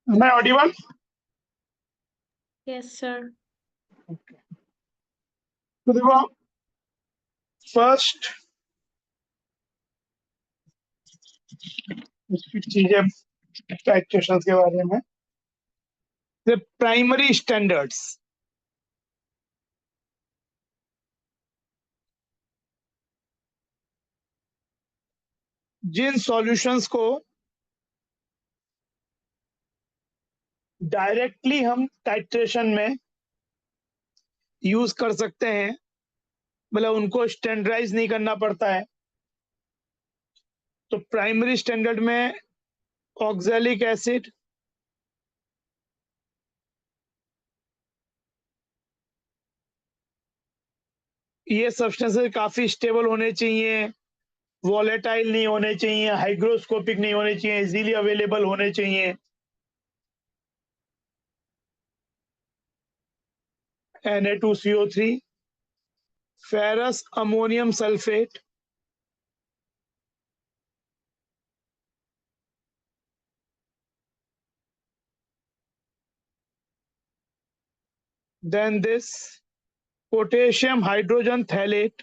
मैं Audible? Yes, sir. तो देखो, फर्स्ट कुछ चीजें टाइट्रेशंस के बारे में। द प्राइमरी स्टैंडर्ड्स, जिन सॉल्यूशंस को डायरेक्टली हम टाइट्रेशन में यूज कर सकते हैं, मतलब उनको स्टैंडर्डाइज नहीं करना पड़ता है, तो प्राइमरी स्टैंडर्ड में ऑक्सैलिक एसिड, ये सब्सटेंसेस काफी स्टेबल होने चाहिए, वॉलेटाइल नहीं होने चाहिए, हाइग्रोस्कोपिक नहीं होने चाहिए, इजीली अवेलेबल होने चाहिए। Na2CO3, ferrous ammonium sulphate, then this potassium hydrogen thalate,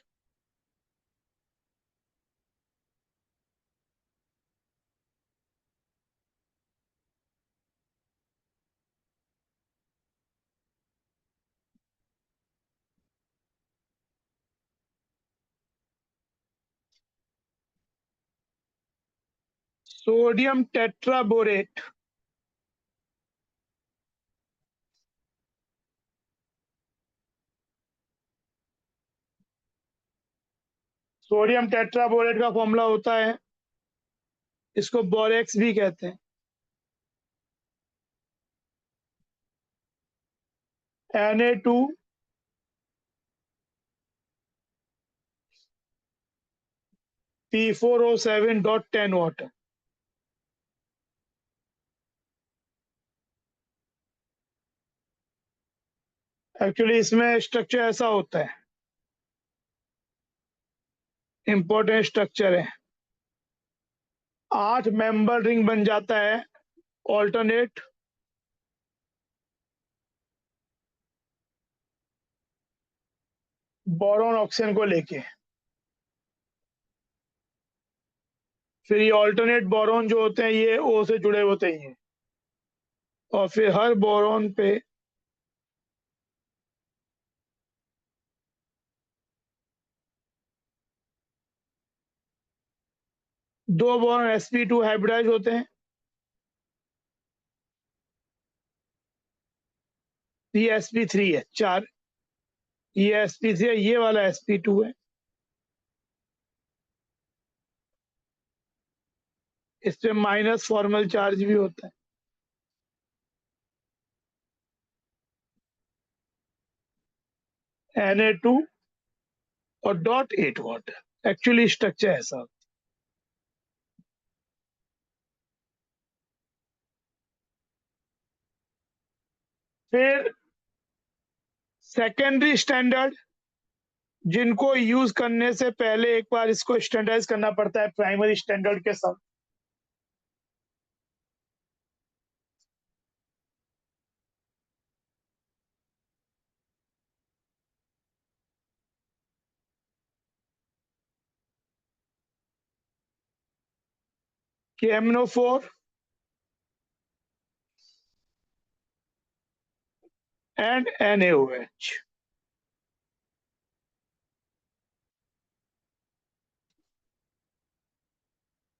sodium tetraborate, sodium tetraborate का फॉर्मूला होता है, इसको बोरेक्स भी कहते हैं, Na2P4O7.10 वाटर। एक्चुअली इसमें स्ट्रक्चर ऐसा होता है, इंपॉर्टेंट स्ट्रक्चर है, 8 मेंबर रिंग बन जाता है, ऑल्टरनेट बोरॉन ऑक्सीजन को लेके। फिर ये ऑल्टरनेट बोरॉन जो होते हैं ये ओ से जुड़े होते ही हैं, और फिर हर बोरॉन पे दो बोरॉन sp2 हाइब्रिडाइज होते हैं। ये sp3 है, 4, ये sp3 है, ये वाला sp2 है, इस पे माइनस फॉर्मल चार्ज भी होता है। Na2 और .8 वाटर, एक्चुअली स्ट्रक्चर ऐसा होता है। फिर सेकेंडरी स्टैंडर्ड, जिनको यूज करने से पहले एक बार इसको स्टैंडर्डाइज करना पड़ता है प्राइमरी स्टैंडर्ड के साथ। KMNO4 and NaOH।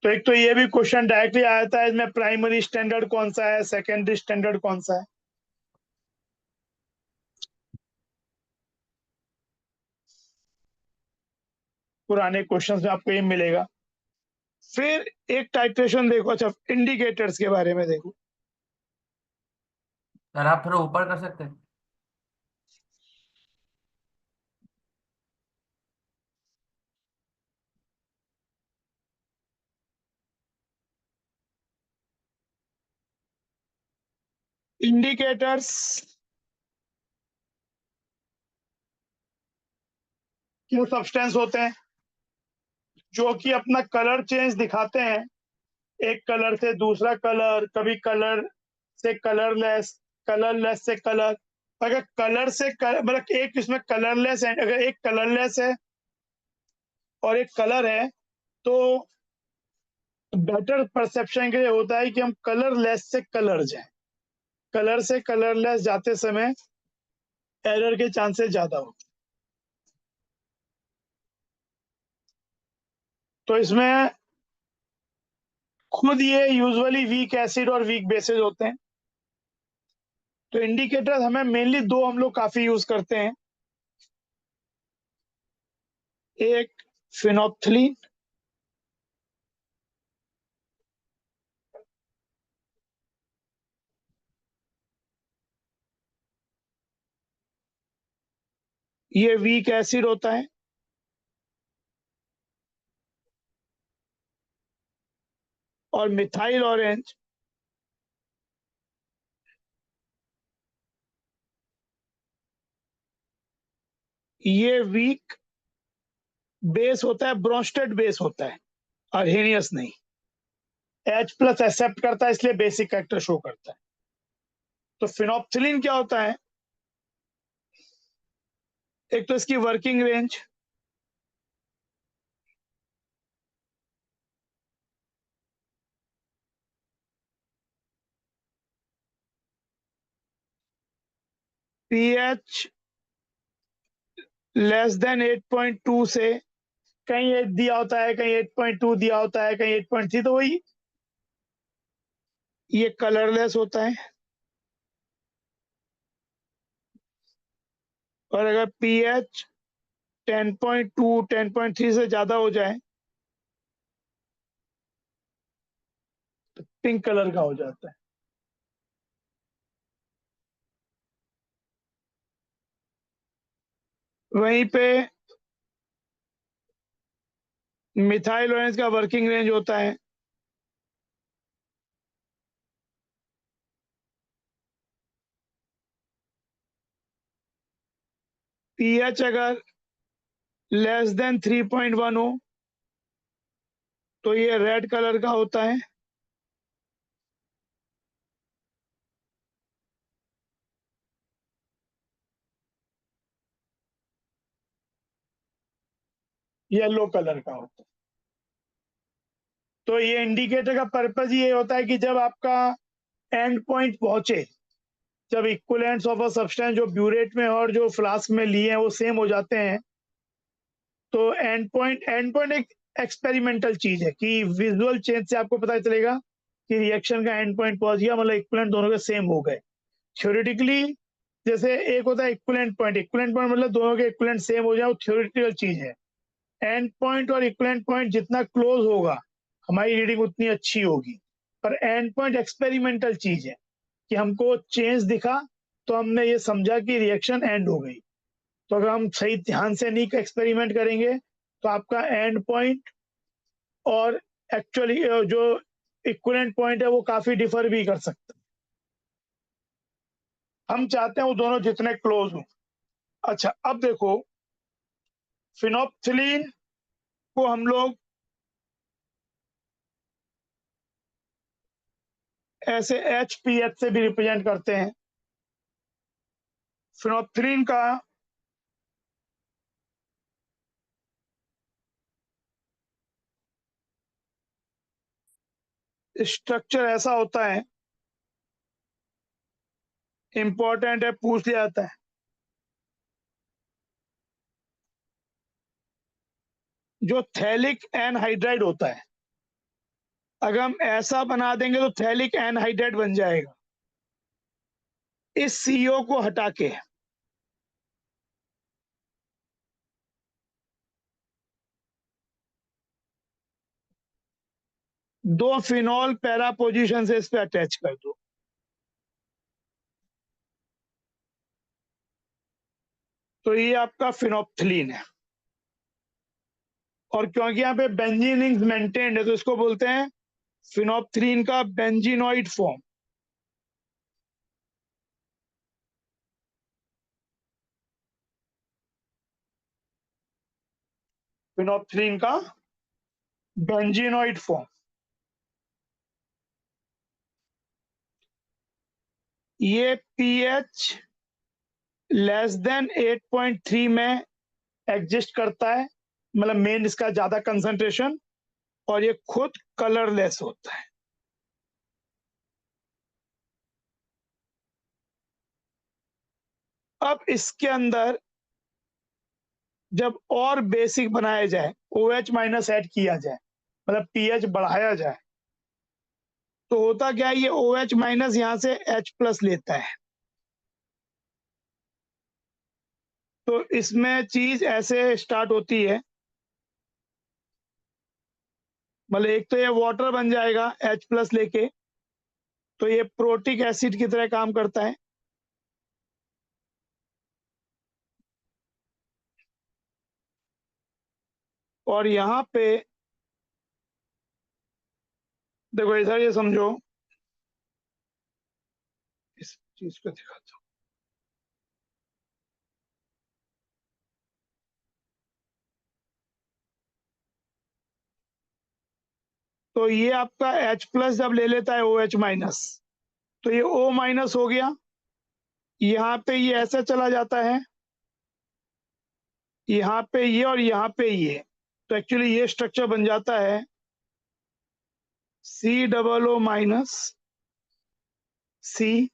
तो एक तो ये भी क्वेश्चन डायरेक्टली आता है इसमें, प्राइमरी स्टैंडर्ड कौन सा है, सेकेंडरी स्टैंडर्ड कौन सा है। पुराने क्वेश्चंस में आपको ये मिलेगा। फिर एक टाइट्रेशन देखो, अच्छा इंडिकेटर्स के बारे में देखो। सर आप थोड़ा ऊपर कर सकते हैं? इंडिकेटर्स क्या सब्सटेंस होते हैं जो कि अपना कलर चेंज दिखाते हैं, एक कलर से दूसरा कलर, कभी कलर से कलरलेस, कलरलेस से कलर। अगर कलर से मतलब एक इसमें कलरलेस है, अगर एक कलरलेस है और एक कलर है, तो बेटर परसेप्शन के लिए होता है कि हम कलरलेस से कलर जाएं। कलर से कलरलेस जाते समय एरर के चांसेस ज्यादा होते हैं। तो इसमें खुद ये यूजुअली वीक एसिड और वीक बेसिस होते हैं। तो इंडिकेटर हमें मेनली दो हम लोग काफी यूज करते हैं, एक फिनोप्थलीन, ये वीक एसिड होता है, और मिथाइल ऑरेंज ये वीक बेस होता है, ब्रोंस्टेड बेस होता है, अर्हेनियस नहीं। H प्लस एक्सेप्ट करता है, इसलिए बेसिक कैरेक्टर शो करता है। तो फिनोप्थलीन क्या होता है, एक तो इसकी working range, pH less then 8.2 से, कहीं 8 दिया होता है, कहीं 8.2 दिया होता है, कहीं 8.3, तो वही ये कलरलेस होता है। और अगर pH 10.2 10.3 से ज्यादा हो जाए तो पिंक कलर का हो जाता है। वहीं पे मिथाइल ऑरेंज का वर्किंग रेंज होता है pH अगर लेस देन 3.1 हो तो ये रेड कलर का होता है, येलो कलर का होता है। तो ये इंडिकेटर का पर्पज ये होता है कि जब आपका एंड पॉइंट पहुंचे, जब इक्विवेलेंट्स ऑफ अ सब्सटेंस जो ब्यूरेट में और जो फ्लास्क में लिए हैं वो सेम हो जाते हैं, तो एंड पॉइंट एक एक्सपेरिमेंटल चीज है कि विजुअल चेंज से आपको पता चलेगा कि रिएक्शन का एंड पॉइंट पहुंच गया, मतलब इक्विवेलेंट दोनों के सेम हो गए। थ्योरेटिकली जैसे एक होता है इक्विवेलेंट पॉइंट मतलब दोनों के इक्विवेलेंट सेम हो जाए, वो थ्योरेटिकल चीज है। एंड पॉइंट और इक्विवेलेंट पॉइंट जितना क्लोज होगा हमारी रीडिंग उतनी अच्छी होगी। पर एंड पॉइंट एक्सपेरिमेंटल चीज है कि हमको चेंज दिखा तो हमने ये समझा कि रिएक्शन एंड हो गई। तो अगर हम सही ध्यान से नहीं एक्सपेरिमेंट करेंगे तो आपका एंड पॉइंट और एक्चुअली जो इक्विवेलेंट पॉइंट है वो काफी डिफर भी कर सकता है। हम चाहते हैं वो दोनों जितने क्लोज हो। अच्छा, अब देखो फिनोप्थलीन को हम लोग ऐसे HPH से भी रिप्रेजेंट करते हैं। फिनोप्थलीन का स्ट्रक्चर ऐसा होता है, इंपॉर्टेंट है, पूछ लिया जाता है। जो थैलिक एनहाइड्राइड होता है, अगर हम ऐसा बना देंगे तो थैलिक एनहाइड्राइड बन जाएगा। इस CO को हटा के दो फिनॉल पैरा पोजीशन से इस पे अटैच कर दो, तो ये आपका फिनोप्थलीन है। और क्योंकि यहाँ पे बेंजीन रिंग्स मेंटेन्ड है तो इसको बोलते हैं फिनोप्थलीन का बेंजीनॉइड फॉर्म। फिनोप्थलीन का बेंजीनॉइड फॉर्म। ये pH लेस देन 8.3 में एग्जिस्ट करता है, मतलब मेन इसका ज्यादा कंसंट्रेशन, और ये खुद कलरलेस होता है। अब इसके अंदर जब और बेसिक बनाया जाए, OH माइनस ऐड किया जाए, मतलब pH बढ़ाया जाए, तो होता क्या है, ये OH माइनस यहाँ से H प्लस लेता है। तो इसमें चीज ऐसे स्टार्ट होती है, मतलब एक तो ये वाटर बन जाएगा H प्लस लेके, तो ये प्रोटिक एसिड की तरह काम करता है। और यहाँ पे देखो इधर ये समझो, इस चीज को दिखाता हूँ। तो ये आपका H प्लस जब ले लेता है OH माइनस, तो ये O माइनस हो गया, यहाँ पे ये ऐसे चला जाता है, यहाँ पे ये और यहाँ पे ये, तो एक्चुअली ये स्ट्रक्चर बन जाता है COO माइनस C,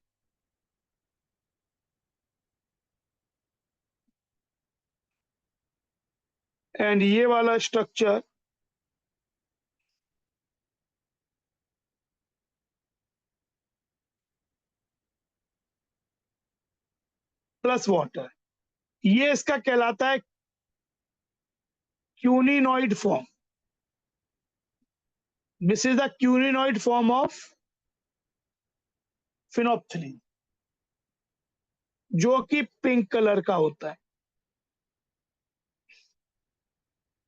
एंड ये वाला स्ट्रक्चर प्लस वाटर, ये इसका कहलाता है quinonoid form. This is the quinonoid form of phenolphthalein, जो कि पिंक कलर का होता है।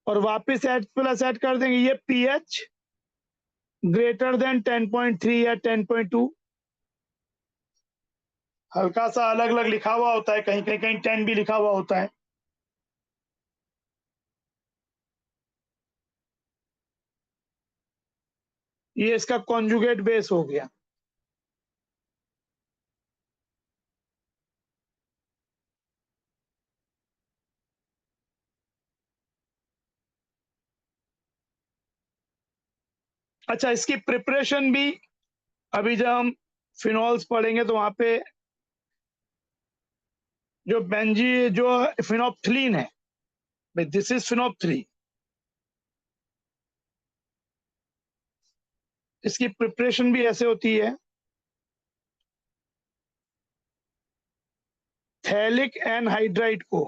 और वापस H प्लस ऐड कर देंगे, ये pH ग्रेटर देन 10.3 या 10.2, हल्का सा अलग अलग लिखा हुआ होता है, कहीं कहीं कहीं 10 भी लिखा हुआ होता है। ये इसका कॉन्जुगेट बेस हो गया। अच्छा, इसकी प्रिपरेशन भी अभी जब हम फिनॉल्स पढ़ेंगे तो वहां पे जो बेंजी जो फिनोप्थिलीन है, दिस इज फिनोप्थिलीन, इसकी प्रिपरेशन भी ऐसे होती है। थैलिक एनहाइड्राइड को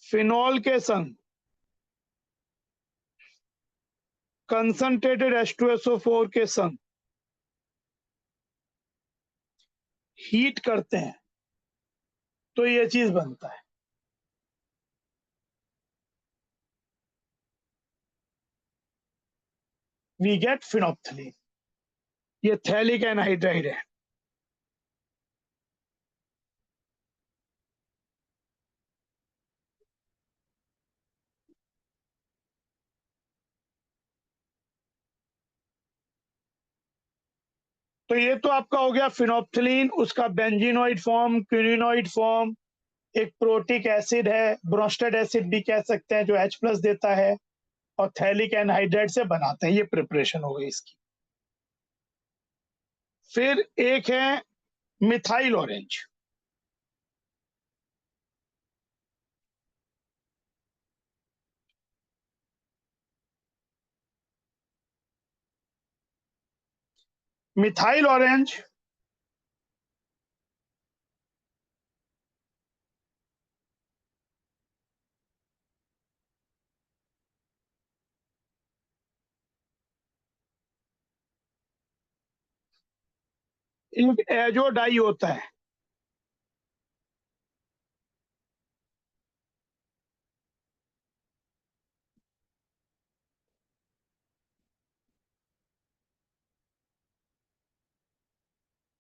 फिनॉल के संग कंसंट्रेटेड H2SO4 के संग हीट करते हैं, तो ये चीज बनता है। वी गेट फिनोप्थिलीन, ये थैलिक एनहाइड्राइड है। तो ये तो आपका हो गया फिनोप्थिलीन, उसका बेंजीनोइड फॉर्म, क्विनोइड फॉर्म, एक प्रोटिक एसिड है, ब्रोस्टेड एसिड भी कह सकते हैं, जो H प्लस देता है, और थैलिक एनहाइड्राइड से बनाते हैं। ये प्रिपरेशन हो गई इसकी। फिर एक है मिथाइल ऑरेंज। मिथाइल ऑरेंज एक एजो डाई होता है।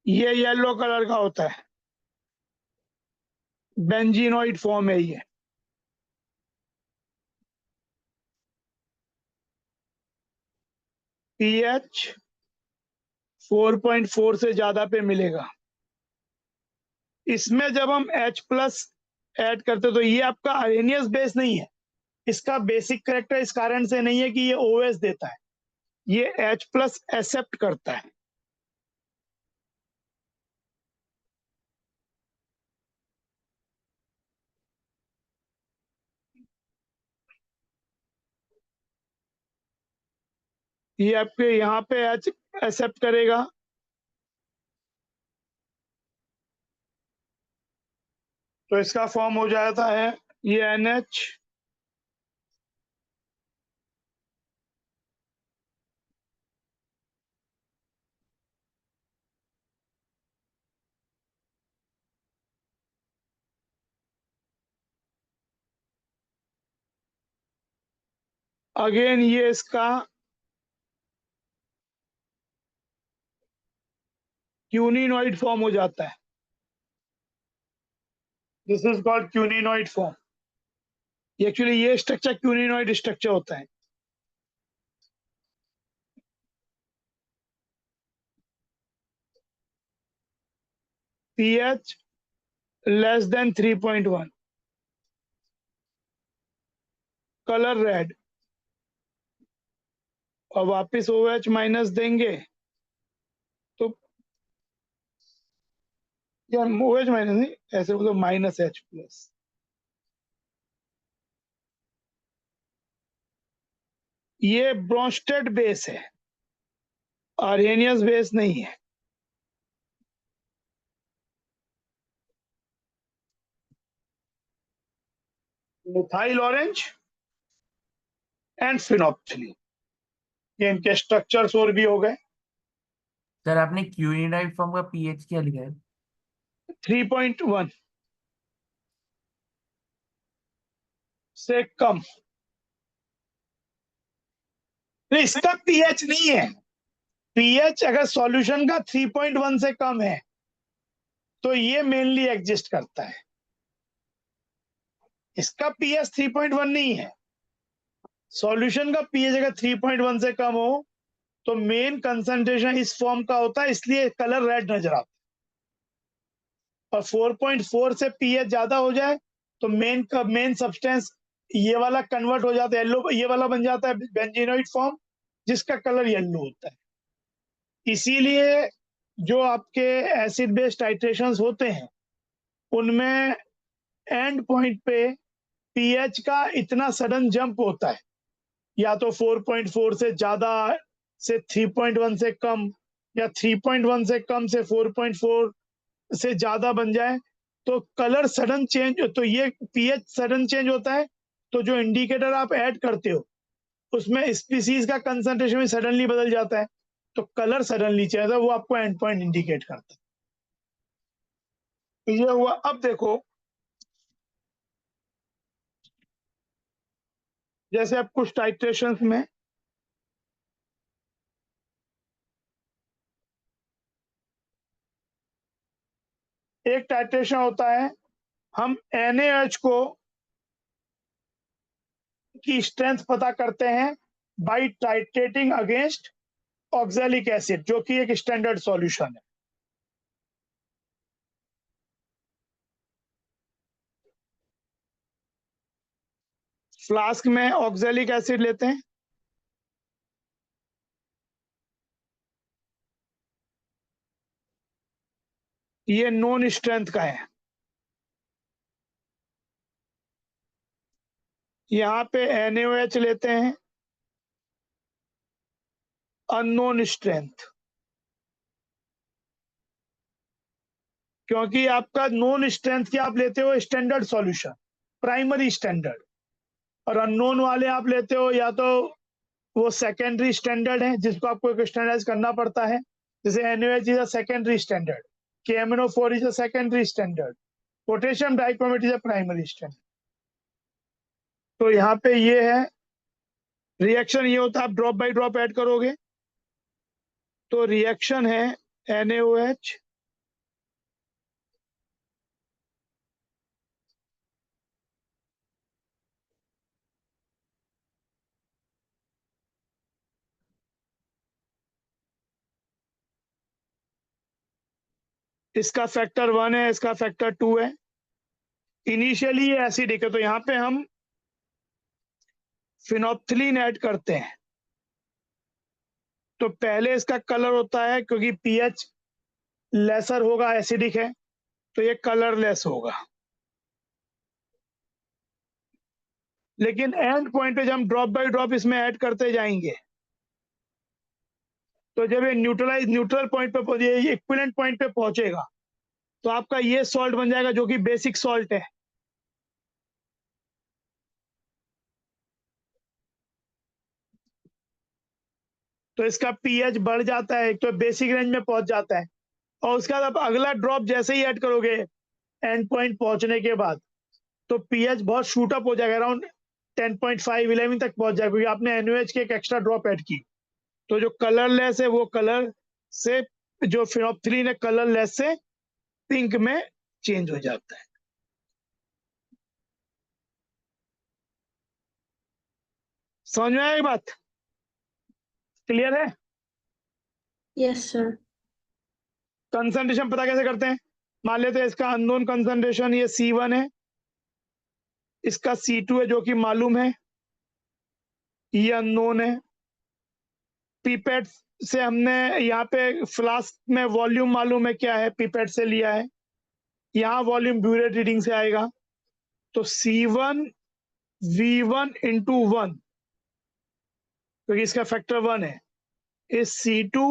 ये येलो कलर का होता है, बेंजीनोइड फॉर्म है ये। पीएच 4.4 से ज्यादा पे मिलेगा। इसमें जब हम H प्लस ऐड करते तो ये आपका अरेनियस बेस नहीं है, इसका बेसिक करेक्टर इस कारण से नहीं है कि ये OS देता है, ये H प्लस एक्सेप्ट करता है। ये आपके यहाँ पे H एक्सेप्ट करेगा, तो इसका फॉर्म हो जाता है ये NH, अगेन ये इसका क्यूनिनॉइड फॉर्म हो जाता है। This is called quinonoid form. Actually ये स्ट्रक्चर क्यूनिनॉइड स्ट्रक्चर होता है। pH less than 3.1, colour red, और वापस OH माइनस देंगे तो, या OH माइनस नहीं, ऐसे बोलो माइनस H प्लस। ये ब्रोंस्टेड बेस है, आर्हेनियस बेस नहीं है। मिथाइल ऑरेंज एंड फिनोप्थिलीन, ये इनके स्ट्रक्चर्स और भी हो गए। सर आपने क्यूनिडाइड फॉर्म का पीएच क्या लिखा है? 3.1 से कम। नहीं, इसका पीएच नहीं है। पीएच अगर सॉल्यूशन का 3.1 से कम है तो ये मेनली एग्जिस्ट करता है। इसका पीएच 3.1 नहीं है। सॉल्यूशन का पीएच अगर 3.1 से कम हो तो मेन कंसंट्रेशन इस फॉर्म का होता है, इसलिए कलर रेड नजर आता है। और 4.4 से पीएच ज्यादा हो जाए तो मेन सब्सटेंस ये वाला कन्वर्ट हो जाता है येलो, ये वाला बन जाता है बेंजीनोइड फॉर्म, जिसका कलर येलो होता है। इसीलिए जो आपके एसिड बेस टाइट्रेशंस होते हैं उनमें एंड पॉइंट पे पीएच का इतना सडन जंप होता है, या तो 4.4 से ज्यादा से 3.1 से कम, या 3.1 से कम से 4.4 से ज्यादा बन जाए, तो कलर सडन चेंज, तो ये पीएच सडन चेंज होता है। तो जो इंडिकेटर आप ऐड करते हो उसमें स्पीसीज का कंसंट्रेशन भी सडनली बदल जाता है, तो कलर सडनली चेंज होता है, वो आपको एंड पॉइंट इंडिकेट करता है। तो ये हुआ। अब देखो, जैसे अब कुछ टाइट्रेशन में एक टाइट्रेशन होता है, हम NaOH को की स्ट्रेंथ पता करते हैं बाय टाइट्रेटिंग अगेंस्ट ऑक्सैलिक एसिड, जो कि एक स्टैंडर्ड सॉल्यूशन है। फ्लास्क में ऑक्सैलिक एसिड लेते हैं, ये नॉन स्ट्रेंथ का है। यहाँ पे NaOH लेते हैं, अननोन स्ट्रेंथ, क्योंकि आपका नॉन स्ट्रेंथ क्या आप लेते हो स्टैंडर्ड सॉल्यूशन, प्राइमरी स्टैंडर्ड, और अननोन वाले आप लेते हो या तो वो सेकेंडरी स्टैंडर्ड है जिसको आपको एक स्टैंडर्डाइज करना पड़ता है। जैसे NaOH is a secondary standard, KMnO4 is a secondary standard, potassium dichromate is a primary standard. तो यहाँ पे ये है, रिएक्शन ये होता है, आप ड्रॉप बाय ड्रॉप ऐड करोगे तो रिएक्शन है NaOH इसका फैक्टर 1 है, इसका फैक्टर 2 है। इनिशियली ये एसिडिक है, तो यहाँ पे हम फिनोप्थिलीन ऐड करते हैं। तो पहले इसका कलर होता है, क्योंकि पीएच लेसर होगा, एसिडिक है, तो ये कलरलेस होगा। लेकिन एंड पॉइंट पे जब हम ड्रॉप बाय ड्रॉप इसमें ऐड करते जाएंगे, तो जब ये न्यूट्रल पॉइंट पे, ये इक्विवेलेंट पॉइंट पे पहुंचेगा, तो आपका ये सॉल्ट बन जाएगा, जो कि बेसिक सॉल्ट है। तो इसका पीएच बढ़ जाता है, एक तो बेसिक रेंज में पहुंच जाता है, और उसके बाद आप अगला ड्रॉप जैसे ही ऐड करोगे एंड पॉइंट पहुंचने के बाद, तो पीएच बहुत शूट अप हो जाएगा, अराउंड 10.5 11 तक पहुंच जाएगा, क्योंकि आपने NaOH की एक एक्स्ट्रा ड्रॉप ऐड की। तो जो कलरलेस है वो कलर से, जो फिनोप्थिलीन है कलरलेस से पिंक में चेंज हो जाता है। समझ में आया बात? क्लियर है? Yes sir. कंसंट्रेशन पता कैसे करते हैं? मान लेते हैं इसका अननोन कंसंट्रेशन ये C1 है, इसका C2 है जो कि मालूम है, ये अननोन है। पीपेट से हमने यहाँ पे फ्लास्क में वॉल्यूम मालूम है क्या है, पीपेट से लिया है, यहाँ वॉल्यूम ब्यूरेट रीडिंग से आएगा। तो C1 V1 इंटू 1, क्योंकि इसका फैक्टर 1 है, इस C2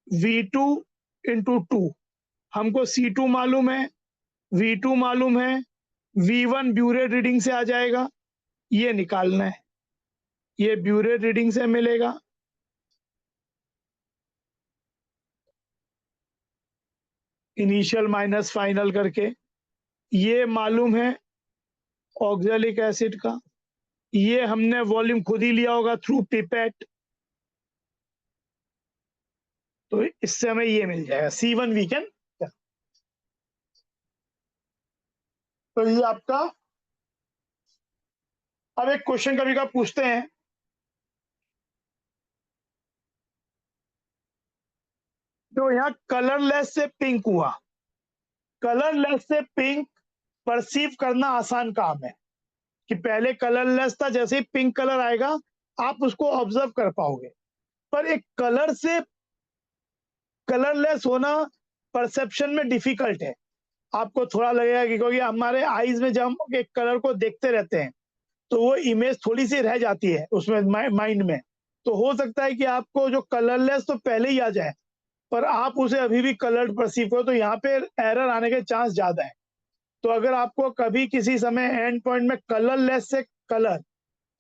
V2 इंटू 2। हमको C2 मालूम है, V2 मालूम है, V1 ब्यूरेट रीडिंग से आ जाएगा, ये निकालना है, ये ब्यूरेट रीडिंग से मिलेगा। इनिशियल माइनस फाइनल करके ये मालूम है ऑक्जेलिक एसिड का, ये हमने वॉल्यूम खुद ही लिया होगा थ्रू पिपेट, तो इससे हमें ये मिल जाएगा C1 वी कैन। तो ये आपका, अब एक क्वेश्चन कभी का पूछते हैं, तो यहाँ कलरलेस से पिंक हुआ, कलरलेस से पिंक परसीव करना आसान काम है, कि पहले कलरलेस था, जैसे ही पिंक कलर आएगा आप उसको ऑब्जर्व कर पाओगे। पर एक कलर से कलरलेस होना परसेप्शन में डिफिकल्ट है। आपको थोड़ा लगेगा कि, क्योंकि हमारे आईज में जब हम एक कलर को देखते रहते हैं, तो वो इमेज थोड़ी सी रह जाती है उसमें माइंड में। तो हो सकता है कि आपको जो कलरलेस तो पहले ही आ जाए, पर आप उसे अभी भी कलर्ड परसीव करो, तो यहाँ पे एरर आने के चांस ज्यादा है। तो अगर आपको कभी किसी समय एंड पॉइंट में कलरलेस से कलर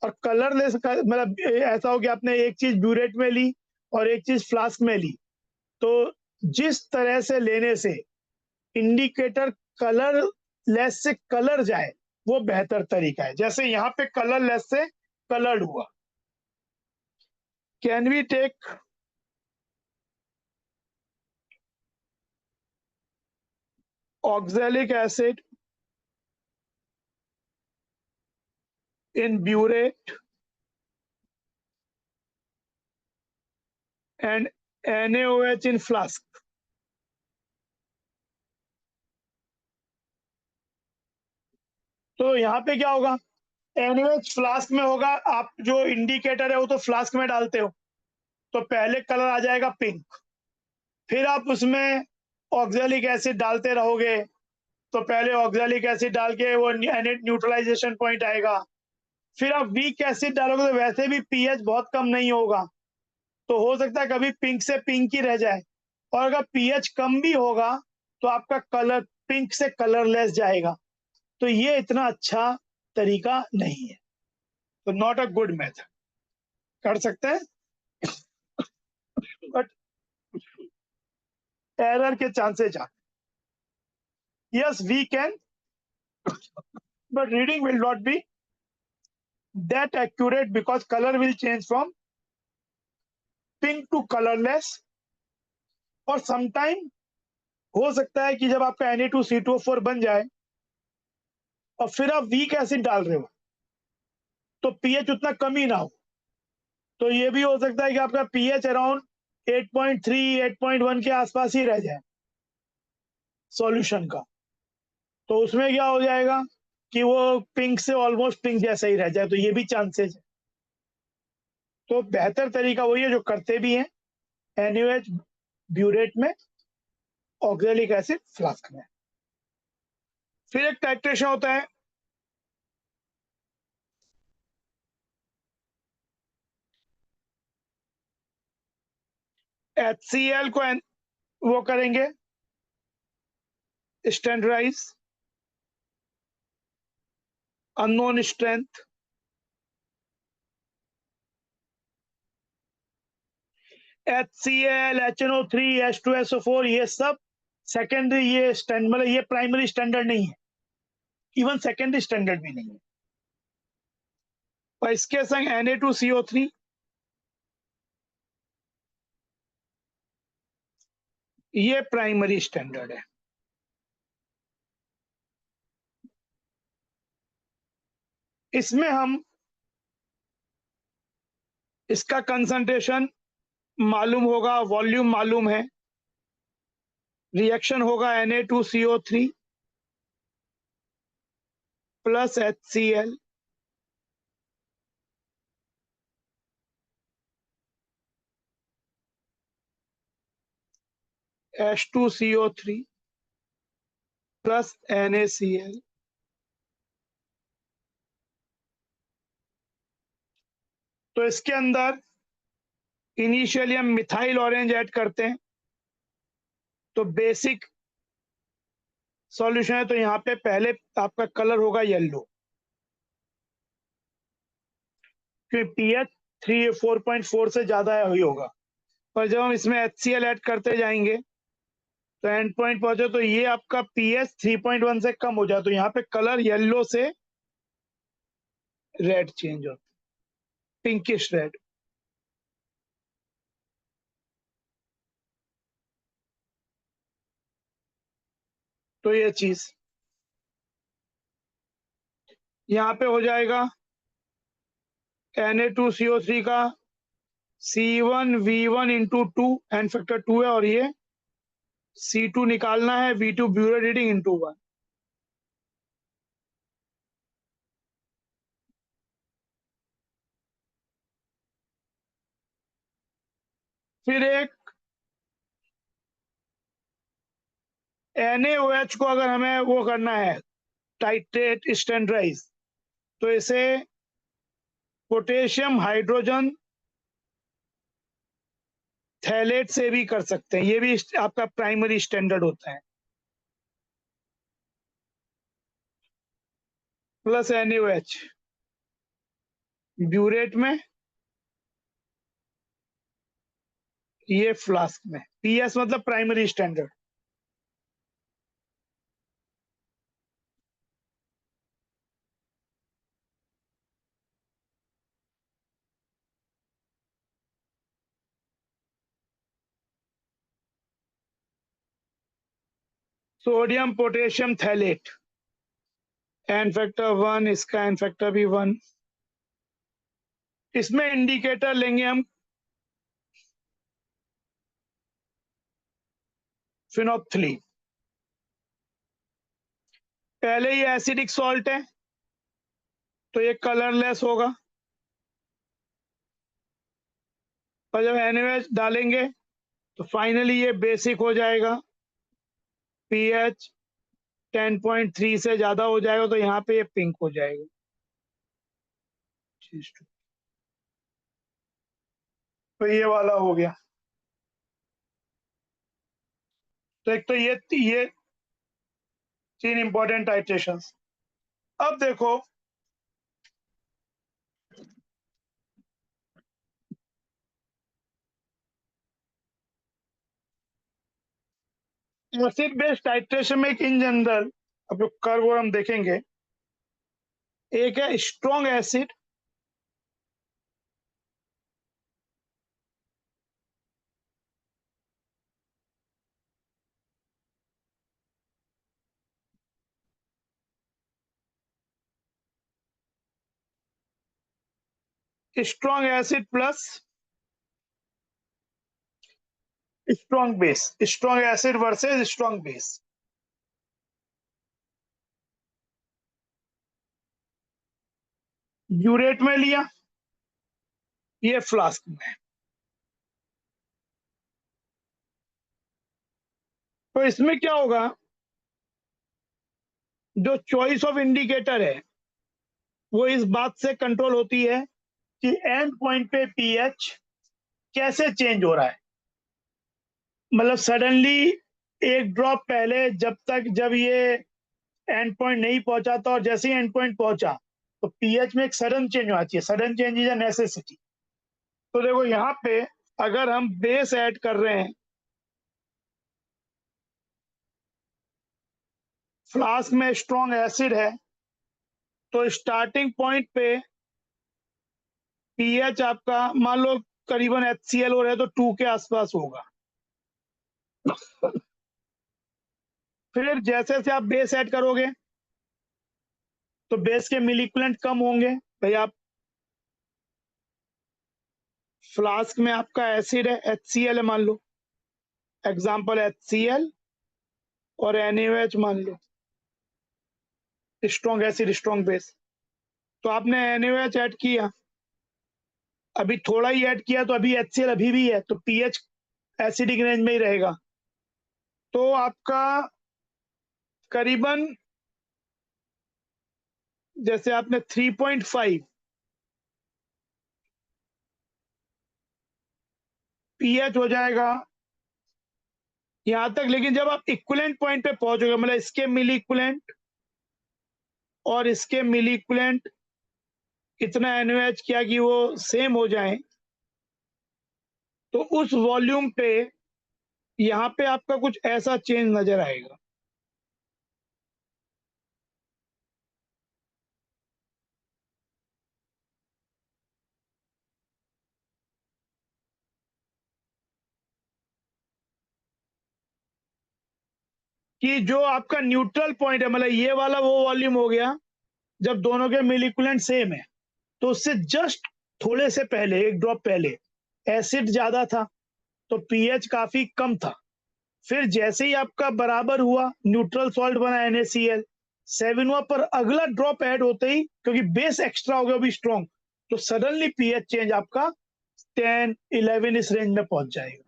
और कलरलेस मतलब ऐसा हो कि आपने एक चीज ब्यूरेट में ली और एक चीज फ्लास्क में ली, तो जिस तरह से लेने से इंडिकेटर कलरलेस से कलर जाए वो बेहतर तरीका है। जैसे यहाँ पे कलरलेस से कलर्ड हुआ, can we take oxalic acid in burette and NaOH in flask? तो यहाँ पे क्या होगा, NaOH फ्लास्क में होगा, आप जो इंडिकेटर है वो तो फ्लास्क में डालते हो, तो पहले कलर आ जाएगा पिंक, फिर आप उसमें ऑक्जेलिक एसिड डालते रहोगे, तो पहले ऑक्जेलिक एसिड डाल के वो न्यूट्रलाइजेशन पॉइंट आएगा, फिर आप वीक एसिड डालोगे तो वैसे भी पीएच बहुत कम नहीं होगा, तो हो सकता है कभी पिंक से पिंक ही रह जाए, और अगर पीएच कम भी होगा तो आपका कलर पिंक से कलरलेस जाएगा। तो ये इतना अच्छा तरीका नहीं है, तो नॉट अ गुड मेथड। कर सकते हैं बट एरर के चांसेस ज्यादा। Yes we can, but reading will not be that accurate because color will change from pink to colorless। और sometime हो सकता है कि जब आपका Na2CO4 बन जाए और फिर आप वीक एसिड डाल रहे हो, तो पीएच उतना कम ही ना हो, तो ये भी हो सकता है कि आपका पीएच अराउंड 8.3 8.1 के आसपास ही रह जाए। सॉल्यूशन का, तो उसमें क्या हो जाएगा कि वो पिंक से ऑलमोस्ट पिंक जैसा ही रह जाए, तो ये भी चांसेस है। तो बेहतर तरीका वही है जो करते भी हैं, NaOH ब्यूरेट में, ऑक्सैलिक एसिड फ्लास्क में। फिर एक टाइट्रेशन होता है HCl को वो करेंगे standardise, unknown strength, HCl, HNO3, H2SO4 ये सब सेकेंडरी, ये मतलब ये प्राइमरी स्टैंडर्ड नहीं है, इवन सेकेंडरी स्टैंडर्ड भी नहीं है। और इसके संग Na2CO3, ये प्राइमरी स्टैंडर्ड है। इसमें हम इसका कंसंट्रेशन मालूम होगा, वॉल्यूम मालूम है, रिएक्शन होगा Na2CO3 plus HCl H2CO3 plus NaCl। तो इसके अंदर इनिशियली हम मिथाइल ऑरेंज ऐड करते हैं, तो बेसिक सॉल्यूशन है, तो यहाँ पे पहले आपका कलर होगा येलो, क्योंकि पीएच 4.4 से ज्यादा ही होगा। पर जब हम इसमें HCl ऐड करते जाएंगे तो एंड पॉइंट पहुंचे तो ये आपका पीएच 3.1 से कम हो जाए, तो यहाँ पे कलर येलो से रेड चेंज होता है, पिंकिश रेड। तो ये चीज यहाँ पे हो जाएगा Na2CO3 का C1V1 इंटू 2, एन फैक्टर 2 है, और ये C2 निकालना है, V2 ब्यूरेट रीडिंग इंटू 1। फिर एक NaOH को अगर हमें वो करना है टाइट्रेट स्टैंडर्डाइज, तो इसे पोटेशियम हाइड्रोजन थैलेट से भी कर सकते हैं, ये भी आपका प्राइमरी स्टैंडर्ड होता है, प्लस NaOH ब्यूरेट में, ये फ्लास्क में। PS मतलब primary standard. Sodium potassium phthalate, n factor 1, इसका एन फैक्टर भी 1। इसमें इंडिकेटर लेंगे हम फिनोप्थिलीन। पहले ही एसिडिक सॉल्ट है तो ये कलरलेस होगा, और जब NaOH डालेंगे तो फाइनली ये बेसिक हो जाएगा, पीएच 10.3 से ज्यादा हो जाएगा, तो यहाँ पे ये पिंक हो जाएगा। तो ये वाला हो गया। तो एक तो ये 3 इंपॉर्टेंट टाइट्रेशंस। अब देखो एसिड बेस्ड टाइट्रेशन में इन जनरल अब जो कर्व हम देखेंगे, एक है strong acid, strong acid plus strong base, strong acid versus strong base. Burette में लिया, ये फ्लास्क में। तो इसमें क्या होगा, जो चॉइस ऑफ इंडिकेटर है वो इस बात से कंट्रोल होती है कि एंड पॉइंट पे पीएच कैसे चेंज हो रहा है। मतलब सडनली एक ड्रॉप पहले जब ये एंड पॉइंट नहीं पहुंचा था, और जैसे ही एंड पॉइंट पहुंचा तो पीएच में एक सडन चेंज होना चाहिए। Sudden change is a necessity. तो देखो यहाँ पे अगर हम बेस ऐड कर रहे हैं, फ्लास्क में स्ट्रॉन्ग एसिड है, तो स्टार्टिंग पॉइंट पे पीएच आपका मान लो करीबन HCl हो रहा है तो 2 के आसपास होगा। फिर जैसे से आप बेस ऐड करोगे तो बेस के मिलिकुलेंट कम होंगे। भाई आप फ्लास्क में आपका एसिड है, HCl है मान लो, एग्जाम्पल HCl और NaOH मान लो, स्ट्रॉन्ग एसिड स्ट्रॉन्ग बेस। तो आपने NaOH ऐड किया, अभी थोड़ा ही ऐड किया, तो अभी HCl अभी भी है, तो पीएच एसिडिक रेंज में ही रहेगा। तो आपका करीबन जैसे आपने 3.5 पीएच हो जाएगा यहां तक। लेकिन जब आप इक्विवेलेंट पॉइंट पे पहुंचोगे, मतलब इसके मिली इक्विवेलेंट और इसके मिली इक्विवेलेंट इतना NaOH किया कि वो सेम हो जाए, तो उस वॉल्यूम पे यहाँ पे आपका कुछ ऐसा चेंज नजर आएगा। कि जो आपका न्यूट्रल पॉइंट है, मतलब ये वाला वो वॉल्यूम हो गया जब दोनों के मिली इक्विवेलेंट सेम है, तो उससे जस्ट थोड़े से पहले, एक ड्रॉप पहले एसिड ज्यादा था तो पीएच काफी कम था। फिर जैसे ही आपका बराबर हुआ, न्यूट्रल सॉल्ट बना NaCl, 7 हुआ, पर अगला ड्रॉप ऐड होते ही क्योंकि बेस एक्स्ट्रा हो गया भी स्ट्रॉन्ग, तो सडनली पीएच चेंज आपका 10, 11 इस रेंज में पहुंच जाएगा।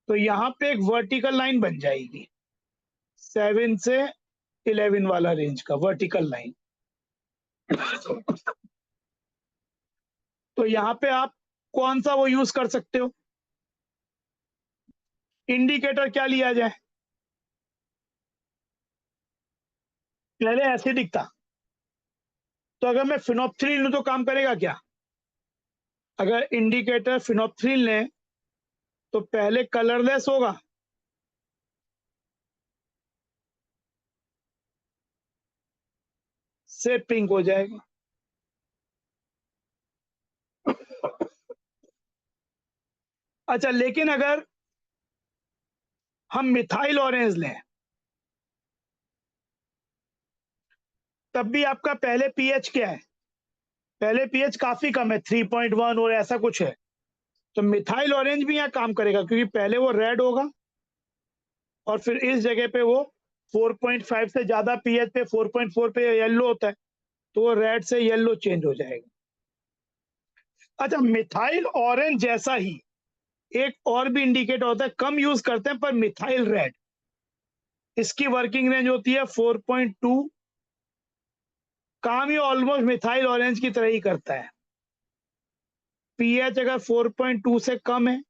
तो यहाँ पे एक वर्टिकल लाइन बन जाएगी 7 से 11 वाला रेंज का वर्टिकल लाइन। तो यहाँ पे आप कौन सा वो यूज कर सकते हो, इंडिकेटर क्या लिया जाए। पहले एसिडिक था, तो अगर मैं फिनोप्थ्रीन लूं तो काम करेगा क्या। अगर इंडिकेटर फिनोप्थ्रीन लें तो पहले कलरलेस होगा, से पिंक हो जाएगा। अच्छा, लेकिन अगर हम मिथाइल ऑरेंज लें तब भी आपका पहले पीएच क्या है, पहले पीएच काफी कम है, 3.1 और ऐसा कुछ है। तो मिथाइल ऑरेंज भी यहाँ काम करेगा क्योंकि पहले वो रेड होगा और फिर इस जगह पे वो 4.5 से ज्यादा पीएच पे 4.4 पे येलो होता है, तो वो रेड से येलो चेंज हो जाएगा। अच्छा, मिथाइल ऑरेंज जैसा ही एक और भी इंडिकेटर होता है, कम यूज करते हैं पर मिथाइल रेड, इसकी वर्किंग रेंज होती है 4.2। काम ये ऑलमोस्ट मिथाइल ऑरेंज की तरह ही करता है। पीएच अगर 4.2 से कम है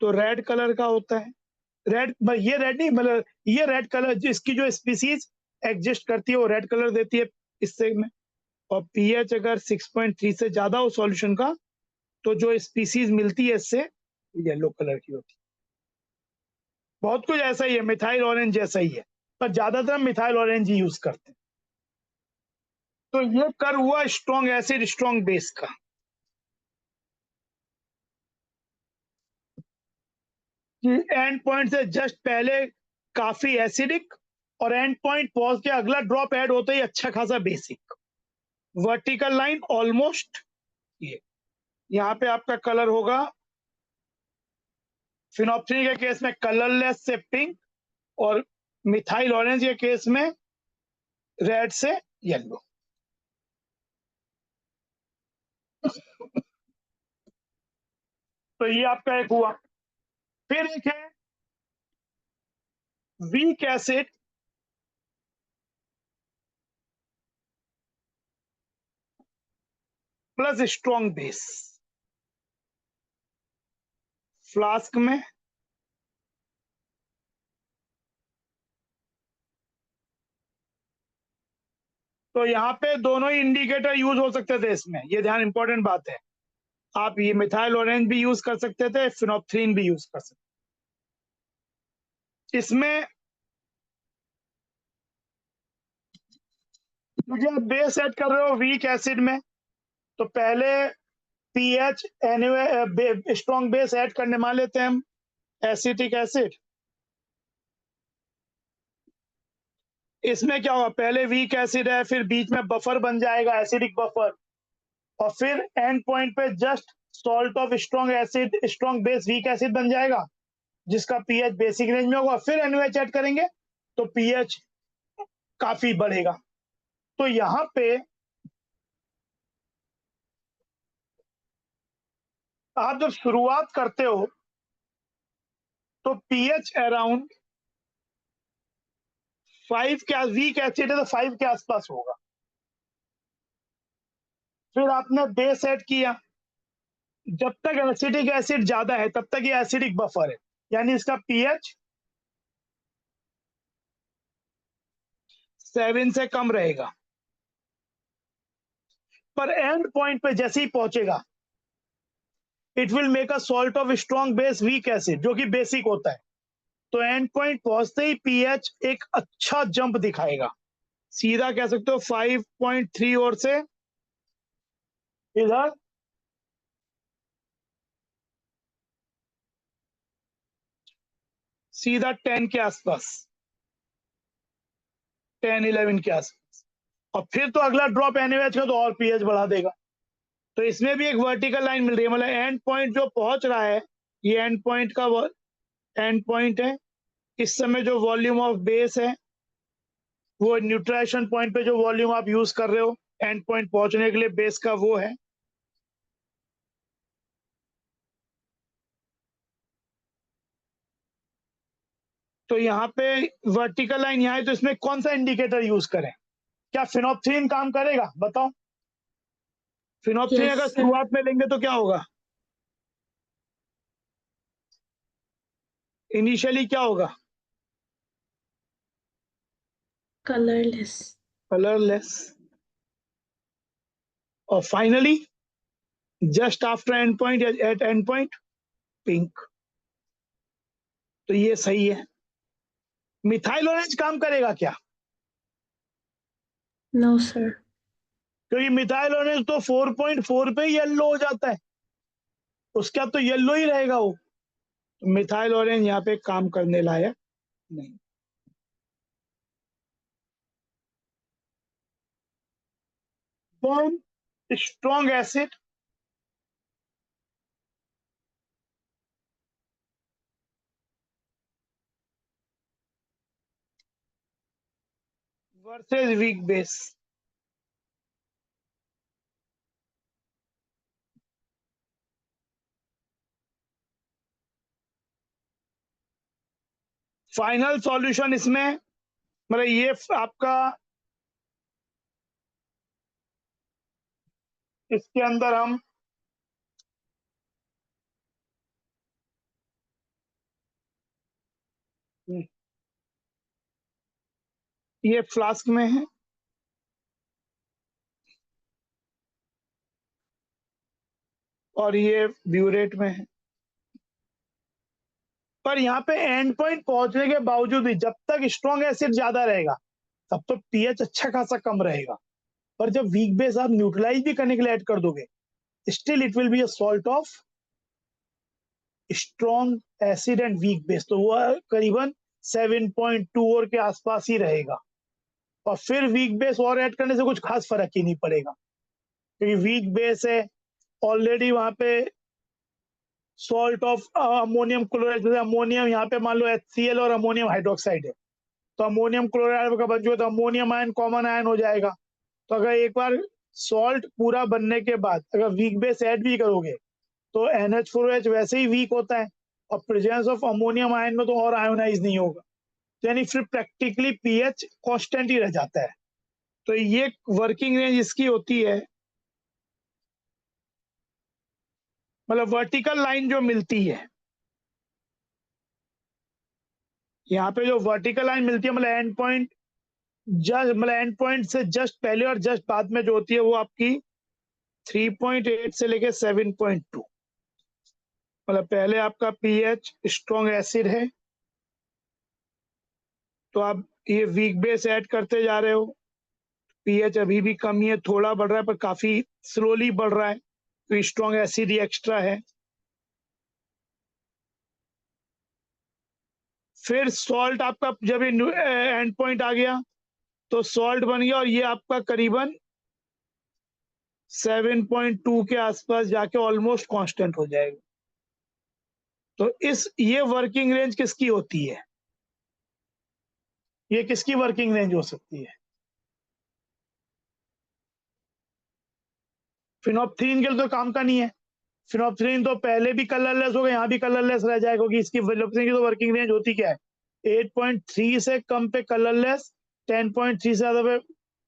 तो रेड कलर का होता है। रेड, ये रेड नहीं, मतलब ये रेड कलर जिसकी जो स्पीसीज एग्जिस्ट करती है वो रेड कलर देती है इससे में। और पीएच अगर 6.3 से ज्यादा हो सॉल्यूशन का तो जो स्पीसीज मिलती है इससे येलो कलर की होती है। बहुत कुछ ऐसा ही है, मिथाइल ऑरेंज जैसा ही है, पर ज्यादातर हम मिथाइल ऑरेंज ही यूज करते हैं। तो ये कर हुआ स्ट्रॉन्ग एसिड स्ट्रॉन्ग बेस का। कि एंड पॉइंट से जस्ट पहले काफी एसिडिक और एंड पॉइंट पहुंच के अगला ड्रॉप ऐड होते ही अच्छा खासा बेसिक। वर्टिकल लाइन ऑलमोस्ट ये। यहाँ पे आपका कलर होगा फिनोप्थ्रीन के केस में कलरलेस से पिंक, और मिथाइल ऑरेंज के केस में रेड से येलो। तो ये आपका एक हुआ। फिर एक है weak acid plus strong base. Flask में तो यहाँ पे दोनों ही इंडिकेटर यूज हो सकते थे इसमें, ये ध्यान इंपॉर्टेंट बात है। आप ये मिथाइल ऑरेंज भी यूज कर सकते थे, फिनोप्थलीन भी यूज कर सकते। इसमें मुझे आप बेस ऐड कर रहे हो वीक एसिड में, तो पहले pH NA strong base add करने मान लेते हैं हम एसिटिक एसिड। इसमें क्या होगा, पहले वीक एसिड है, फिर बीच में बफर बन जाएगा एसिडिक बफर, और फिर एंड पॉइंट पे just salt of strong acid strong base weak acid बन जाएगा, जिसका पीएच बेसिक रेंज में होगा। फिर एनओएच ऐड करेंगे तो पीएच काफी बढ़ेगा। तो यहाँ पे आप जब शुरुआत करते हो तो पीएच अराउंड 5 के वीक एसिड है तो 5 के आसपास होगा। फिर आपने बेस ऐड किया, जब तक एसिडिक एसिड ज्यादा है तब तक ये एसिडिक बफर है, यानी इसका पीएच 7 से कम रहेगा। पर एंड पॉइंट पे जैसे ही पहुंचेगा it will make a salt of strong base weak acid, जो कि बेसिक होता है। तो एंड पॉइंट पहुंचते ही पीएच एक अच्छा जंप दिखाएगा, सीधा कह सकते हो 5.3 और से इधर सीधा 10 के आसपास, 10-11 के आसपास। और फिर तो अगला ड्रॉप एनएच का तो और पीएच बढ़ा देगा। तो इसमें भी एक वर्टिकल लाइन मिल रही है, मतलब एंड पॉइंट जो पहुंच रहा है ये एंड पॉइंट का एंड पॉइंट है। इस समय जो वॉल्यूम ऑफ बेस है वो न्यूट्रलाइजेशन पॉइंट पे जो वॉल्यूम आप यूज कर रहे हो एंड पॉइंट पहुंचने के लिए बेस का वो है। तो यहाँ पे वर्टिकल लाइन यहाँ है, तो इसमें कौन सा इंडिकेटर यूज करें? क्या फिनोप्थलीन काम करेगा बताओ? फिनोप्थलीन Yes, अगर sir. शुरुआत में लेंगे तो क्या होगा, इनिशियली क्या होगा? Colorless. कलरलेस, और finally just after and point या एट एंड पॉइंट पिंक। तो ये सही है। मिथाइल ऑरेंज काम करेगा क्या? No, sir. क्योंकि मिथाइल ऑरेंज तो 4.4 पे येलो हो जाता है, उसका तो येलो ही रहेगा वो। तो मिथाइल ऑरेंज यहाँ पे काम करने लायक नहीं। Then strong acid versus weak base. Final solution इसमें मतलब ये आपका इसके अंदर हम ये फ्लास्क में है और ये ब्यूरेट में है। पर यहाँ पे एंड पॉइंट पहुंचने के बावजूद भी जब तक स्ट्रॉन्ग एसिड ज्यादा रहेगा तब तो पीएच अच्छा खासा कम रहेगा। पर जब वीक बेस आप न्यूट्रलाइज भी करने के लिए ऐड कर दोगे still it will be a salt of strong acid and week base, तो वो करीबन 7.2 और के आसपास ही रहेगा। और फिर वीक बेस और ऐड करने से कुछ खास फर्क ही नहीं पड़ेगा, क्योंकि वीक बेस है ऑलरेडी वहां पे सॉल्ट ऑफ अमोनियम क्लोराइड, जैसे अमोनियम यहाँ पे मान लो HCl और अमोनियम हाइड्रोक्साइड है, तो अमोनियम क्लोराइड का बन जो तो अमोनियम आयन कॉमन आयन हो जाएगा। तो अगर एक बार सॉल्ट पूरा बनने के बाद अगर वीक बेस ऐड भी करोगे तो NH4OH वैसे ही वीक होता है और प्रेजेंस ऑफ अमोनियम आयन में तो और आयोनाइज नहीं होगा, यानी फिर प्रैक्टिकली पीएच कांस्टेंट ही रह जाता है। तो ये वर्किंग रेंज इसकी होती है, मतलब वर्टिकल लाइन जो मिलती है, यहाँ पे जो वर्टिकल लाइन मिलती है मतलब एंड पॉइंट से जस्ट पहले और जस्ट बाद में जो होती है वो आपकी 3.8 से लेके 7.2, मतलब पहले आपका पीएच स्ट्रॉन्ग एसिड है तो आप ये वीक बेस ऐड करते जा रहे हो, पीएच अभी भी कम ही है, थोड़ा बढ़ रहा है पर काफी स्लोली बढ़ रहा है, तो स्ट्रॉन्ग एसिड ही एक्स्ट्रा है। फिर सॉल्ट आपका जब एंड पॉइंट आ गया तो सॉल्ट बन गया और ये आपका करीबन 7.2 के आसपास जाके ऑलमोस्ट कांस्टेंट हो जाएगा। तो ये वर्किंग रेंज किसकी होती है, ये किसकी वर्किंग रेंज हो सकती है? फिनोप्थलीन के लिए तो काम का नहीं है, फिनोप्थलीन तो पहले भी कलरलेस होगा, यहाँ भी कलरलेस रह जाएगा क्योंकि इसकी फिनोप्थलीन की तो वर्किंग रेंज होती क्या है, 8.3 से कम पे कलरलेस, 10.3 से ज्यादा पे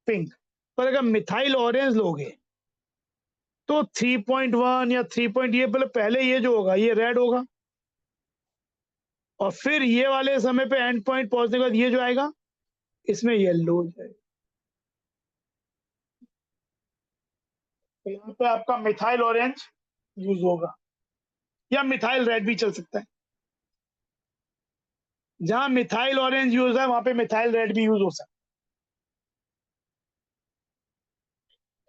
पिंक। पर अगर मिथाइल ऑरेंज लोगे तो 3.1 या 3 ये पहले ये जो होगा ये रेड होगा और फिर ये वाले समय पे एंड पॉइंट पहुंचने के बाद ये जो आएगा इसमें येलो हो जाएगा। तो यहाँ पे आपका मिथाइल ऑरेंज यूज होगा या मिथाइल रेड भी चल सकता है, जहां मिथाइल ऑरेंज यूज है वहां पे मिथाइल रेड भी यूज हो सकता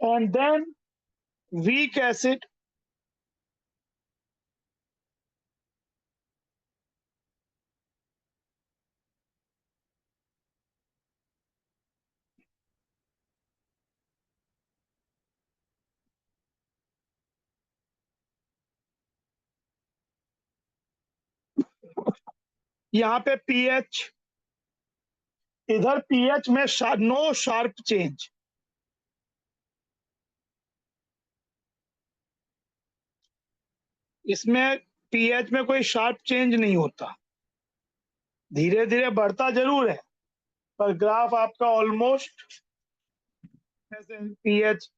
है। एंड देन वीक एसिड, यहाँ पे पीएच, इधर पीएच में नो शार्प चेंज, इसमें पीएच में कोई शार्प चेंज नहीं होता, धीरे धीरे बढ़ता जरूर है पर ग्राफ आपका ऑलमोस्ट ऐसे पीएच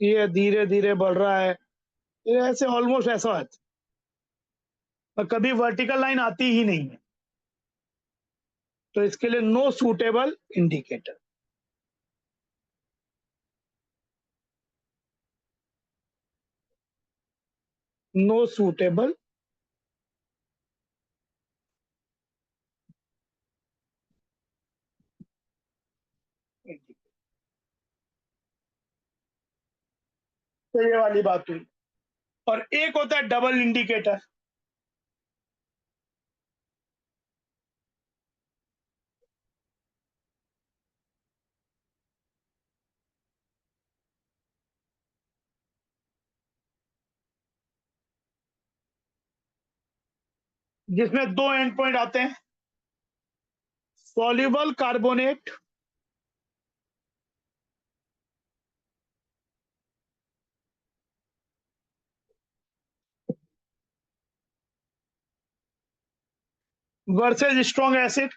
ये धीरे धीरे बढ़ रहा है, ये ऐसे ऑलमोस्ट ऐसा है पर कभी वर्टिकल लाइन आती ही नहीं है, तो इसके लिए no suitable indicator. No suitable indicator, तो ये वाली बात हुई। और एक होता है डबल इंडिकेटर, जिसमें दो एंड पॉइंट आते हैं, soluble carbonate versus strong acid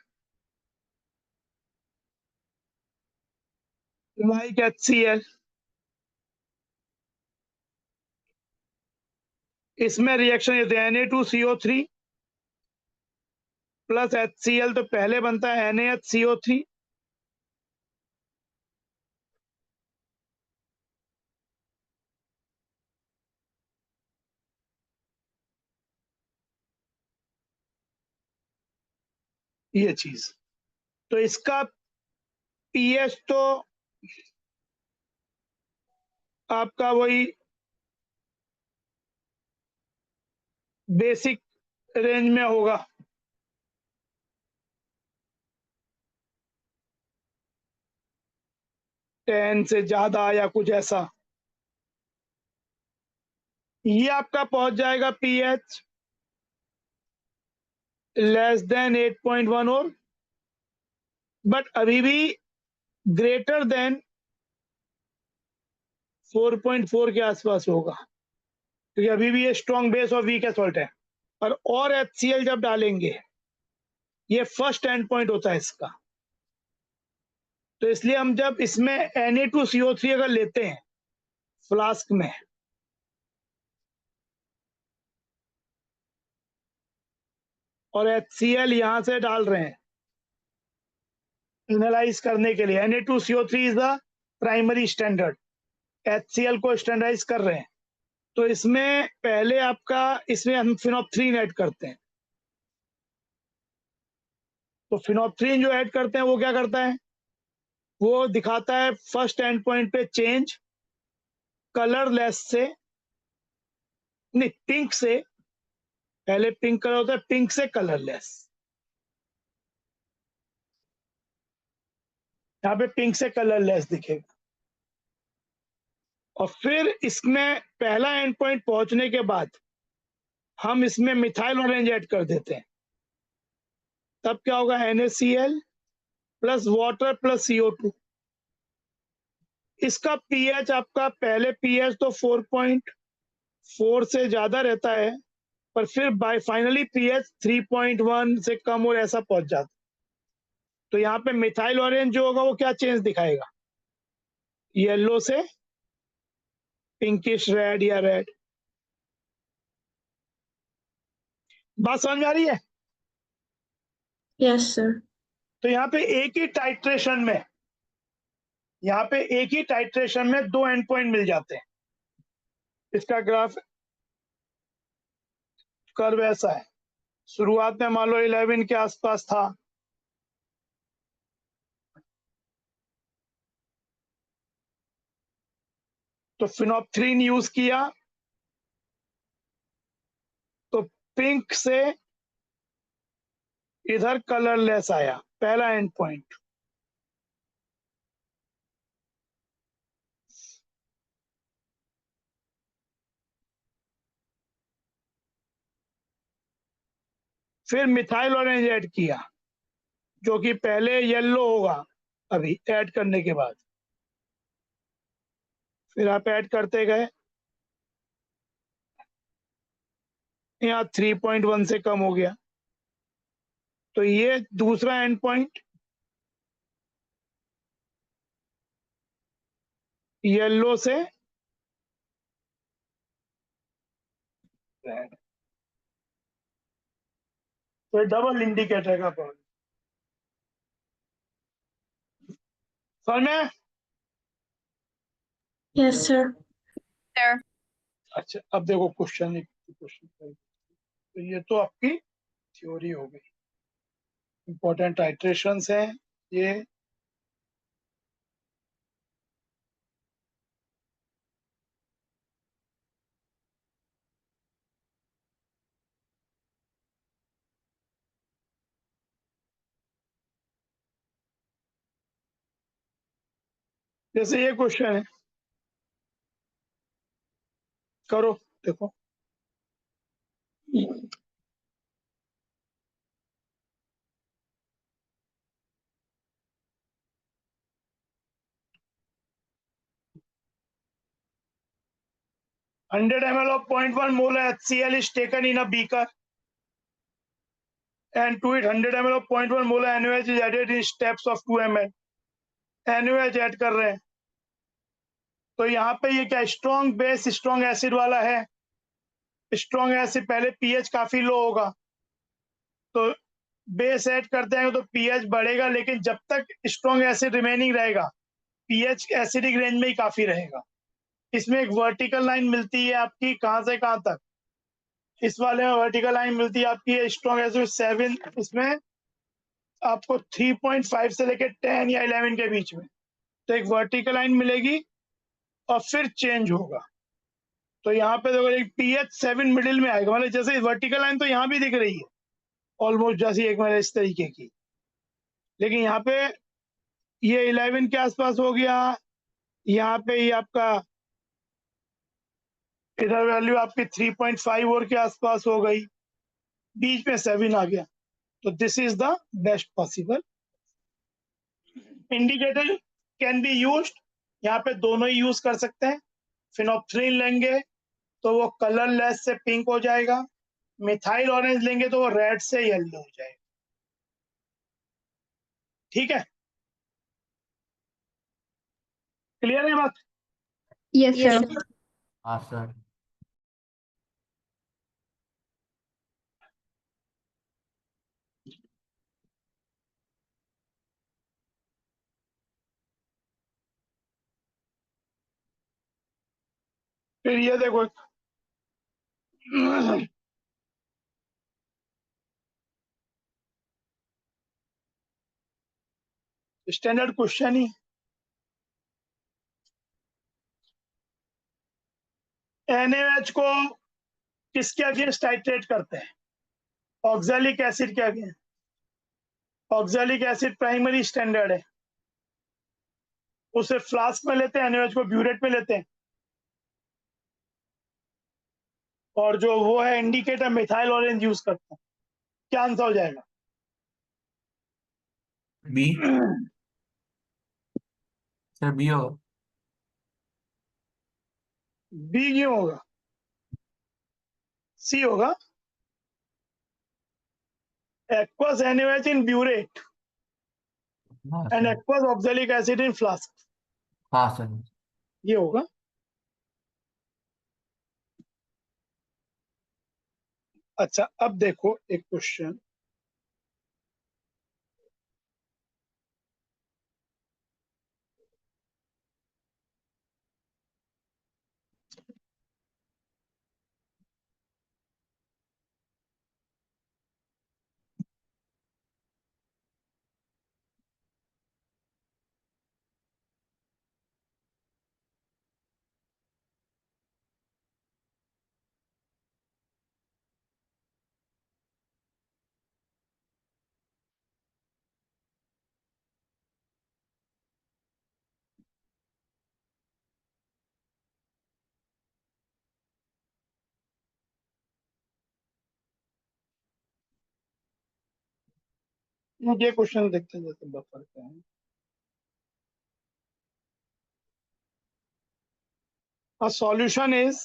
like HCl। इसमें रिएक्शन ये Na2CO3 प्लस HCl, तो पहले बनता है NaHCO3 ये चीज, तो इसका पीएच तो आपका वही बेसिक रेंज में होगा, 10 से ज्यादा या कुछ ऐसा, ये आपका पहुंच जाएगा पीएच लेस देन 8.1 और बट अभी भी ग्रेटर देन 4.4 के आसपास होगा, क्योंकि अभी भी ये स्ट्रॉन्ग बेस और वीक सॉल्ट है। और HCl जब डालेंगे, ये फर्स्ट एंड पॉइंट होता है इसका, तो इसलिए हम जब इसमें Na2CO3 अगर लेते हैं फ्लास्क में, और HCl यहां से डाल रहे हैं एनालाइज करने के लिए, Na2CO3 is the primary standard, HCl को स्टैंडर्डाइज कर रहे हैं, तो इसमें पहले आपका इसमें हम फिनोप्थ्रीन ऐड करते हैं। तो फिनोप्थ्रीन जो ऐड करते हैं वो क्या करता है, वो दिखाता है फर्स्ट एंड पॉइंट पे चेंज कलरलेस से, नहीं पिंक से, पहले पिंक कलर होता है, पिंक से कलरलेस, यहाँ पे पिंक से कलरलेस दिखेगा। और फिर इसमें पहला एंड पॉइंट पहुंचने के बाद हम इसमें मिथाइल ऑरेंज ऐड कर देते हैं, तब क्या होगा, NaCl plus water plus CO2। इसका pH आपका पहले pH तो 4.4 से ज्यादा रहता है, पर फिर बाय फाइनली pH 3.1 से कम और ऐसा पहुंच जाता है। तो यहाँ पे मिथाइल ऑरेंज जो होगा वो क्या चेंज दिखाएगा, येलो से पिंकिश रेड या रेड। बात समझ में आ रही है? Yes, sir. तो यहाँ पे एक ही टाइट्रेशन में, यहाँ पे एक ही टाइट्रेशन में 2 एंड पॉइंट मिल जाते हैं। इसका ग्राफ कर्व ऐसा है, शुरुआत में मान लो 11 के आसपास था, तो फिनोप्थ्रीन यूज किया, तो पिंक से इधर कलरलेस आया पहला एंड पॉइंट। फिर मिथाइल ऑरेंज ऐड किया, जो कि पहले येलो होगा अभी ऐड करने के बाद, फिर आप ऐड करते गए, यहाँ 3.1 से कम हो गया, तो ये दूसरा एंड पॉइंट येलो से रेड, तो डबल इंडिकेटर का प्रॉब्लम समझ में? Yes, sir. अच्छा, अब देखो क्वेश्चन, तो ये तो आपकी थ्योरी हो गई, इंपॉर्टेंट टाइट्रेशंस हैं ये। जैसे ये क्वेश्चन है, करो देखो, $100 ml of 0.1 molar HCl is taken in a beaker, and to it 100 ml of 0.1 molar NaOH is added in steps of 2 ml। NaOH add कर रहे हैं, तो यहाँ पे ये क्या स्ट्रॉन्ग बेस स्ट्रॉन्ग एसिड वाला है, स्ट्रॉन्ग एसिड पहले pH काफी लो होगा, तो बेस ऐड करते हैं तो pH बढ़ेगा, लेकिन जब तक स्ट्रॉन्ग एसिड रिमेनिंग रहेगा pH एसिडिक रेंज में ही काफी रहेगा। इसमें एक वर्टिकल लाइन मिलती है आपकी, कहां से कहां तक, इस वाले में वर्टिकल लाइन मिलती है आपकी स्ट्रॉन्ग एसिड 7, इसमें आपको 3.5 से लेकर 10 या 11 के बीच में, तो एक वर्टिकल लाइन मिलेगी और फिर चेंज होगा। तो यहाँ पे देखो एक pH 7 मिडिल में आएगा, मतलब जैसे वर्टिकल लाइन तो यहाँ भी दिख रही है ऑलमोस्ट जैसी एक मतलब इस तरीके की, लेकिन यहाँ पे ये 11 के आसपास हो गया, यहाँ पे ये आपका इधर वैल्यू आपकी 3.5 और के आसपास हो गई, बीच में 7 आ गया, तो this is the best possible indicator can be used. यहाँ पे दोनों ही यूज कर सकते हैं, फिनोप्थ्रीन लेंगे तो वो कलरलेस से पिंक हो जाएगा, मिथाइल ऑरेंज लेंगे तो वो रेड से येलो हो जाएगा। ठीक है, क्लियर है बात? Yes, Yes, sir. sir. हाँ सर। फिर ये देखो, स्टैंडर्ड क्वेश्चन ही, NaOH को किसके अगेंस्ट टाइट्रेट करते हैं? ऑक्सैलिक एसिड के against. Oxalic acid primary standard है, उसे फ्लास्क में लेते हैं, NaOH को ब्यूरेट में लेते हैं, और जो वो है इंडिकेटर मिथाइल ऑरेंज यूज करते हैं। क्या आंसर हो जाएगा? बी। सर बी होगा। बी क्यों होगा? सी होगा। aqueous NaOH in burette हाँ and sir. aqueous oxalic acid in flask, हाँ सर। ये होगा। अच्छा, अब देखो एक क्वेश्चन, ये क्वेश्चन देखते हैं जैसे बफर का है। A solution is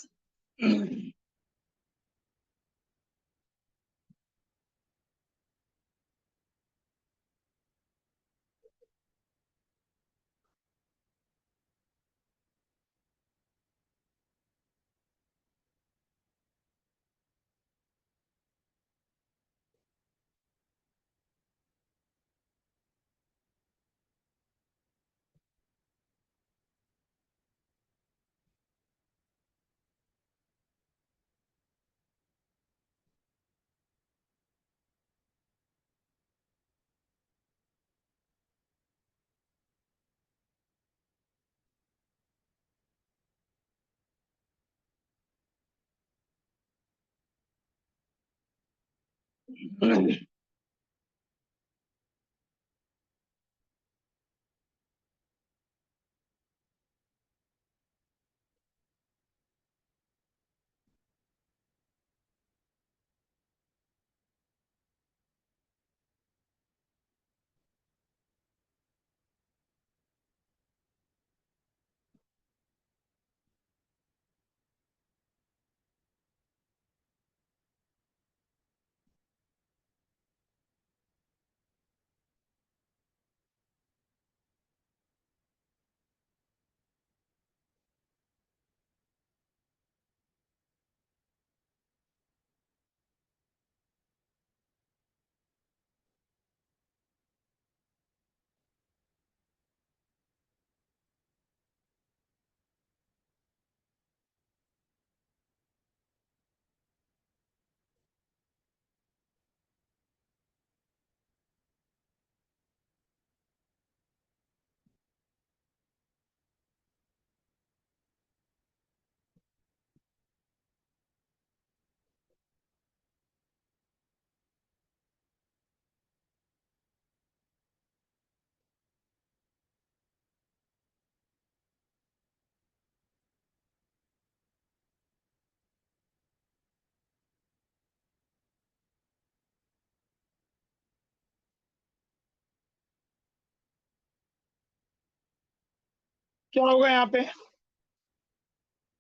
क्या होगा यहाँ पे?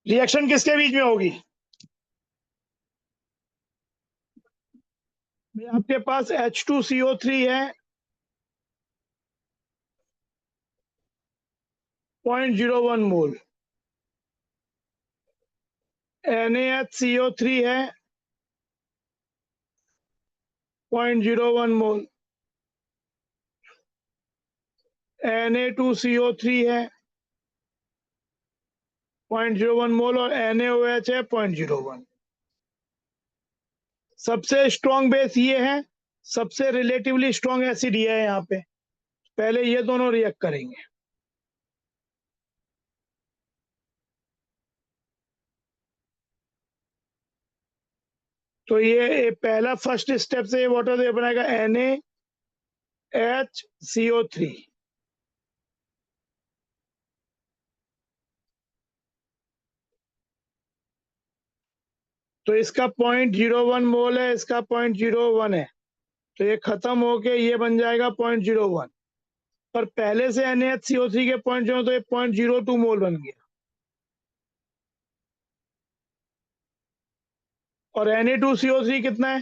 रिएक्शन किसके बीच में होगी? आपके पास H2CO3 है 0.01 मोल, NaHCO3 है 0.01 मोल, Na2CO3 है 0.01 मोल और NaOH है 0.01। सबसे स्ट्रॉन्ग बेस ये है, सबसे रिलेटिवली स्ट्रॉन्ग एसिड ये है यहाँ पे। पहले ये दोनों रिएक्ट करेंगे। तो ये पहला फर्स्ट स्टेप से ये वाटर ये बनाएगा NaHCO3। तो इसका 0.01 मोल है, इसका 0.01 है, तो ये खत्म होके ये बन जाएगा 0.01। पर पहले से NaHCO3 के 0.0 तो ये 0.02 मोल बन गया। और Na2CO3 कितना है?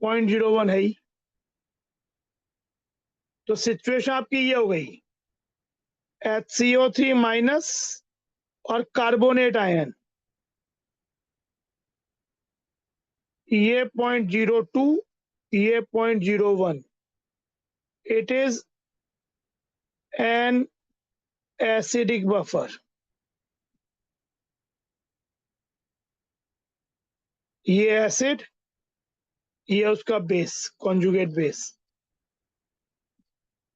पॉइंट 0.01 है ही। तो सिचुएशन आपकी ये हो गई, HCO3 माइनस और कार्बोनेट आयन, ये 0.02, ये 0.01। It is an acidic buffer. ये एसिड, ये उसका बेस, कॉन्जुगेट बेस।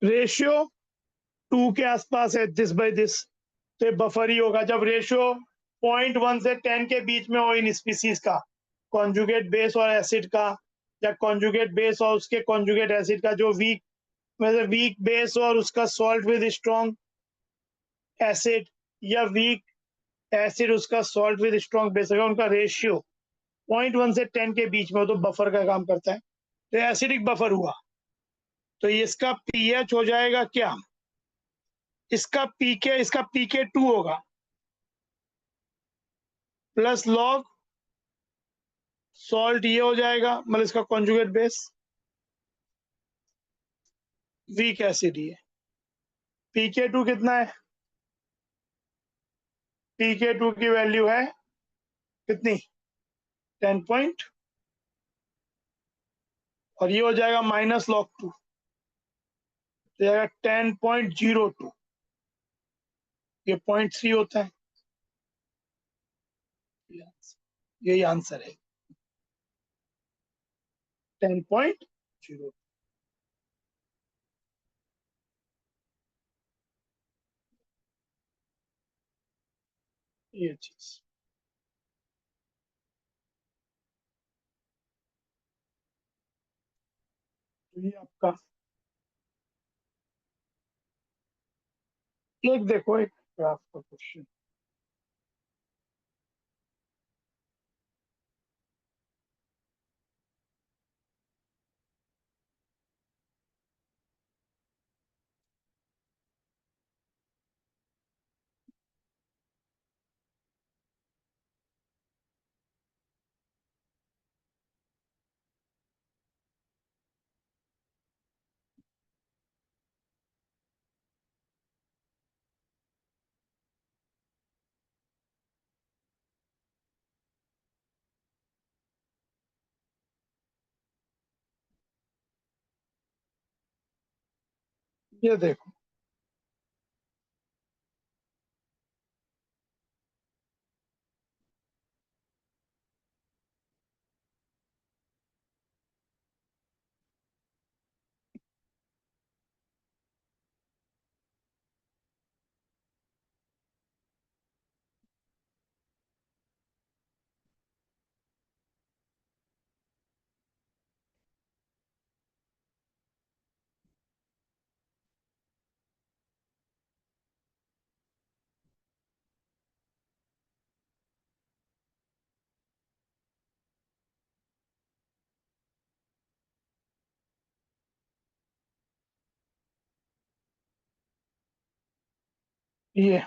रेशियो 2 के आसपास है, दिस बाय दिस, तो ये बफर ही होगा। जब रेशियो 0.1 से 10 के बीच में हो इन स्पीसीज का, कॉन्जुगेट बेस और एसिड का, या कॉन्जुगेट बेस और उसके कॉन्जुगेट एसिड का, जो वीक मतलब वीक बेस और उसका सॉल्ट विद स्ट्रॉन्ग एसिड, या वीक एसिड उसका सॉल्ट विद स्ट्रॉन्ग बेस, अगर उनका रेशियो 0.1 से 10 के बीच में हो तो बफर का काम करता है। तो एसिडिक बफर हुआ, तो इसका पीएच हो जाएगा क्या? इसका पीके 2 होगा, प्लस लॉग सॉल्ट ये हो जाएगा, मतलब इसका कॉन्जुगेट बेस, वीक एसिड ये। पीके 2 कितना है? पीके 2 की वैल्यू है कितनी? 10 पॉइंट, और ये हो जाएगा माइनस लॉग 2, तो जाएगा 10.02। ये 0.3 होता है, यही आंसर है, 10.0। ये चीज तो ये आपका एक देखो, एक ग्राफ का क्वेश्चन। ये देखो, ये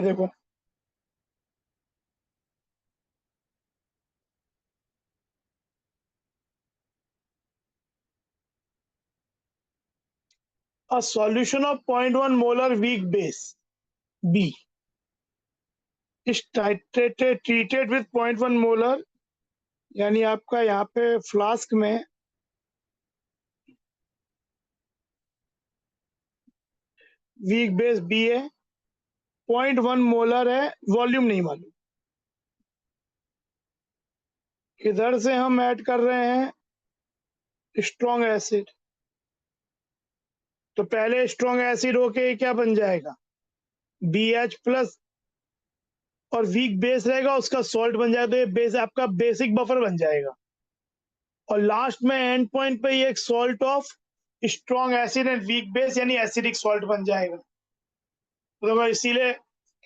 देखो, a solution of 0.1 molar weak base B is treated with 0.1 molar, यानी आपका यहाँ पे फ्लास्क में वीक बेस बी है, 0.1 मोलर है, वॉल्यूम नहीं मालूम। इधर से हम ऐड कर रहे हैं स्ट्रॉन्ग एसिड, तो पहले स्ट्रॉन्ग एसिड होके क्या बन जाएगा, BH प्लस, और वीक बेस रहेगा उसका सॉल्ट बन जाएगा, तो ये बेस आपका बेसिक बफर बन जाएगा। और लास्ट में एंड पॉइंट पे ये एक salt of strong acid and weak base यानी एसिडिक सॉल्ट बन जाएगा। तो इसीलिए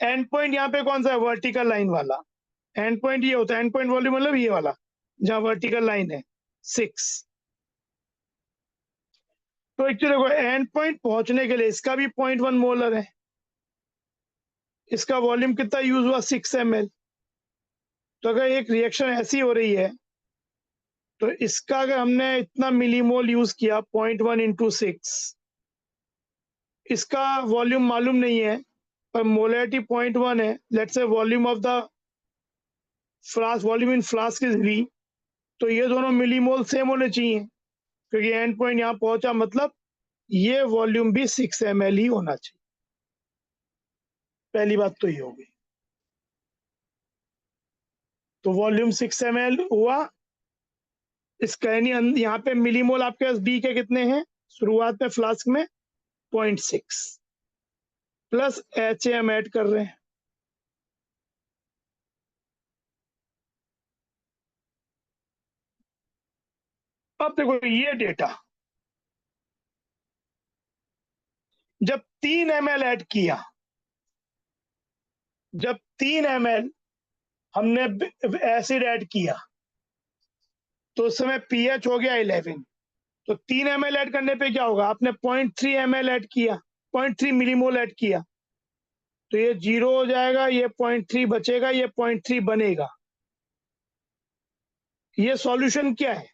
एंड पॉइंट यहाँ पे कौन सा है, वर्टिकल लाइन वाला एंड पॉइंट ये होता है। एंड पॉइंट वॉल्यूम मतलब ये वाला जहाँ वर्टिकल लाइन है 6। तो एक्चुअली देखो, एंड पॉइंट पहुंचने के लिए इसका भी 0.1 मोलर है, इसका वॉल्यूम कितना यूज हुआ 6 ml। तो अगर एक रिएक्शन ऐसी हो रही है तो इसका अगर हमने इतना मिलीमोल यूज किया 0.1 इंटू 6, इसका वॉल्यूम मालूम नहीं है पर मोलरिटी 0.1 है, let's say volume of the flask, volume in flask is V, तो ये दोनों मिलीमोल सेम होने चाहिए क्योंकि एंड पॉइंट यहाँ पहुंचा, मतलब ये वॉल्यूम भी 6 ml ही होना चाहिए। पहली बात तो ये हो गई, तो वॉल्यूम 6 ml हुआ। इसका यानी यहाँ पे मिलीमोल आपके पास B के कितने हैं, शुरुआत में फ्लास्क में 0.6 प्लस HA हम ऐड कर रहे हैं। अब देखो ये डेटा, जब 3 ml ऐड किया, जब 3 ml हमने एसिड ऐड किया तो उस समय पीएच हो गया 11। तो 3 ml ऐड करने पे क्या होगा, आपने 0.3 ml ऐड किया, 0.3 मिलीमोल ऐड किया, तो ये 0 हो जाएगा, ये 0.3 बचेगा, ये 0.3 बनेगा। ये सॉल्यूशन क्या है,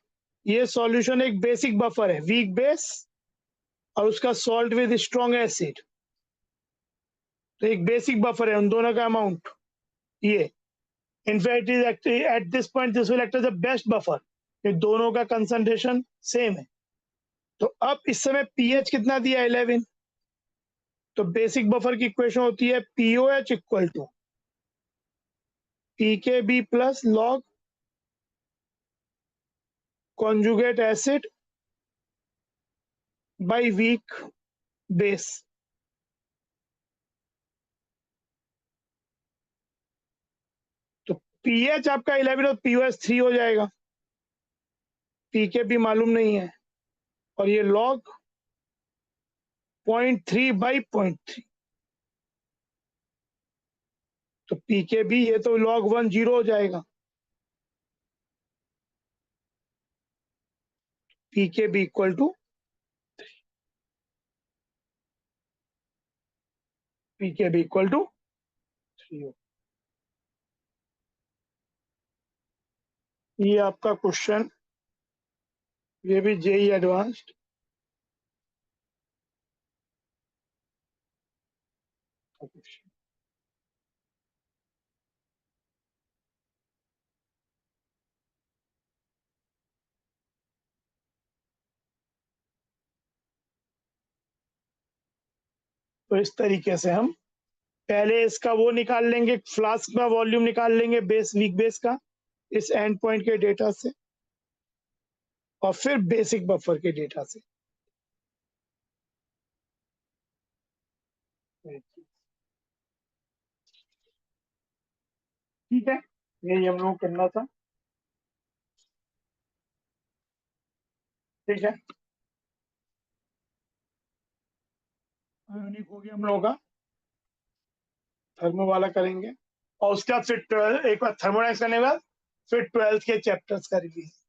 ये सॉल्यूशन एक बेसिक बफर है, वीक बेस और उसका सॉल्ट विद स्ट्रॉन्ग एसिड, तो एक बेसिक बफर है उन दोनों का अमाउंट। ये in fact is at this point this will act as the best buffer, ये दोनों का कंसंट्रेशन सेम है। तो अब इस समय पीएच कितना दिया 11, तो बेसिक बफर की इक्वेशन होती है POH equal to PKB plus log conjugate acid by weak base. तो पीएच आपका 11 और POH 3 हो जाएगा, PKB मालूम नहीं है, और ये लॉग 0.3 बाई 0.3, तो PKB ये तो log 1 0 हो जाएगा, PKB equal to PKB equal to 3। ये आपका क्वेश्चन, ये भी JEE एडवांस्ड क्वेश्चन। तो इस तरीके से हम पहले इसका वो निकाल लेंगे, फ्लास्क का वॉल्यूम निकाल लेंगे बेस वीक बेस का इस एंड पॉइंट के डेटा से, और फिर बेसिक बफर के डेटा से। ठीक है, यही हम लोग करना था। ठीक है, आयोनिक हो गया हम लोगों का, थर्मो वाला करेंगे और उसके बाद फिर एक बार थर्मोडाइनमिक्स करने के बाद फिर 12th के चैप्टर्स का रिवीजन।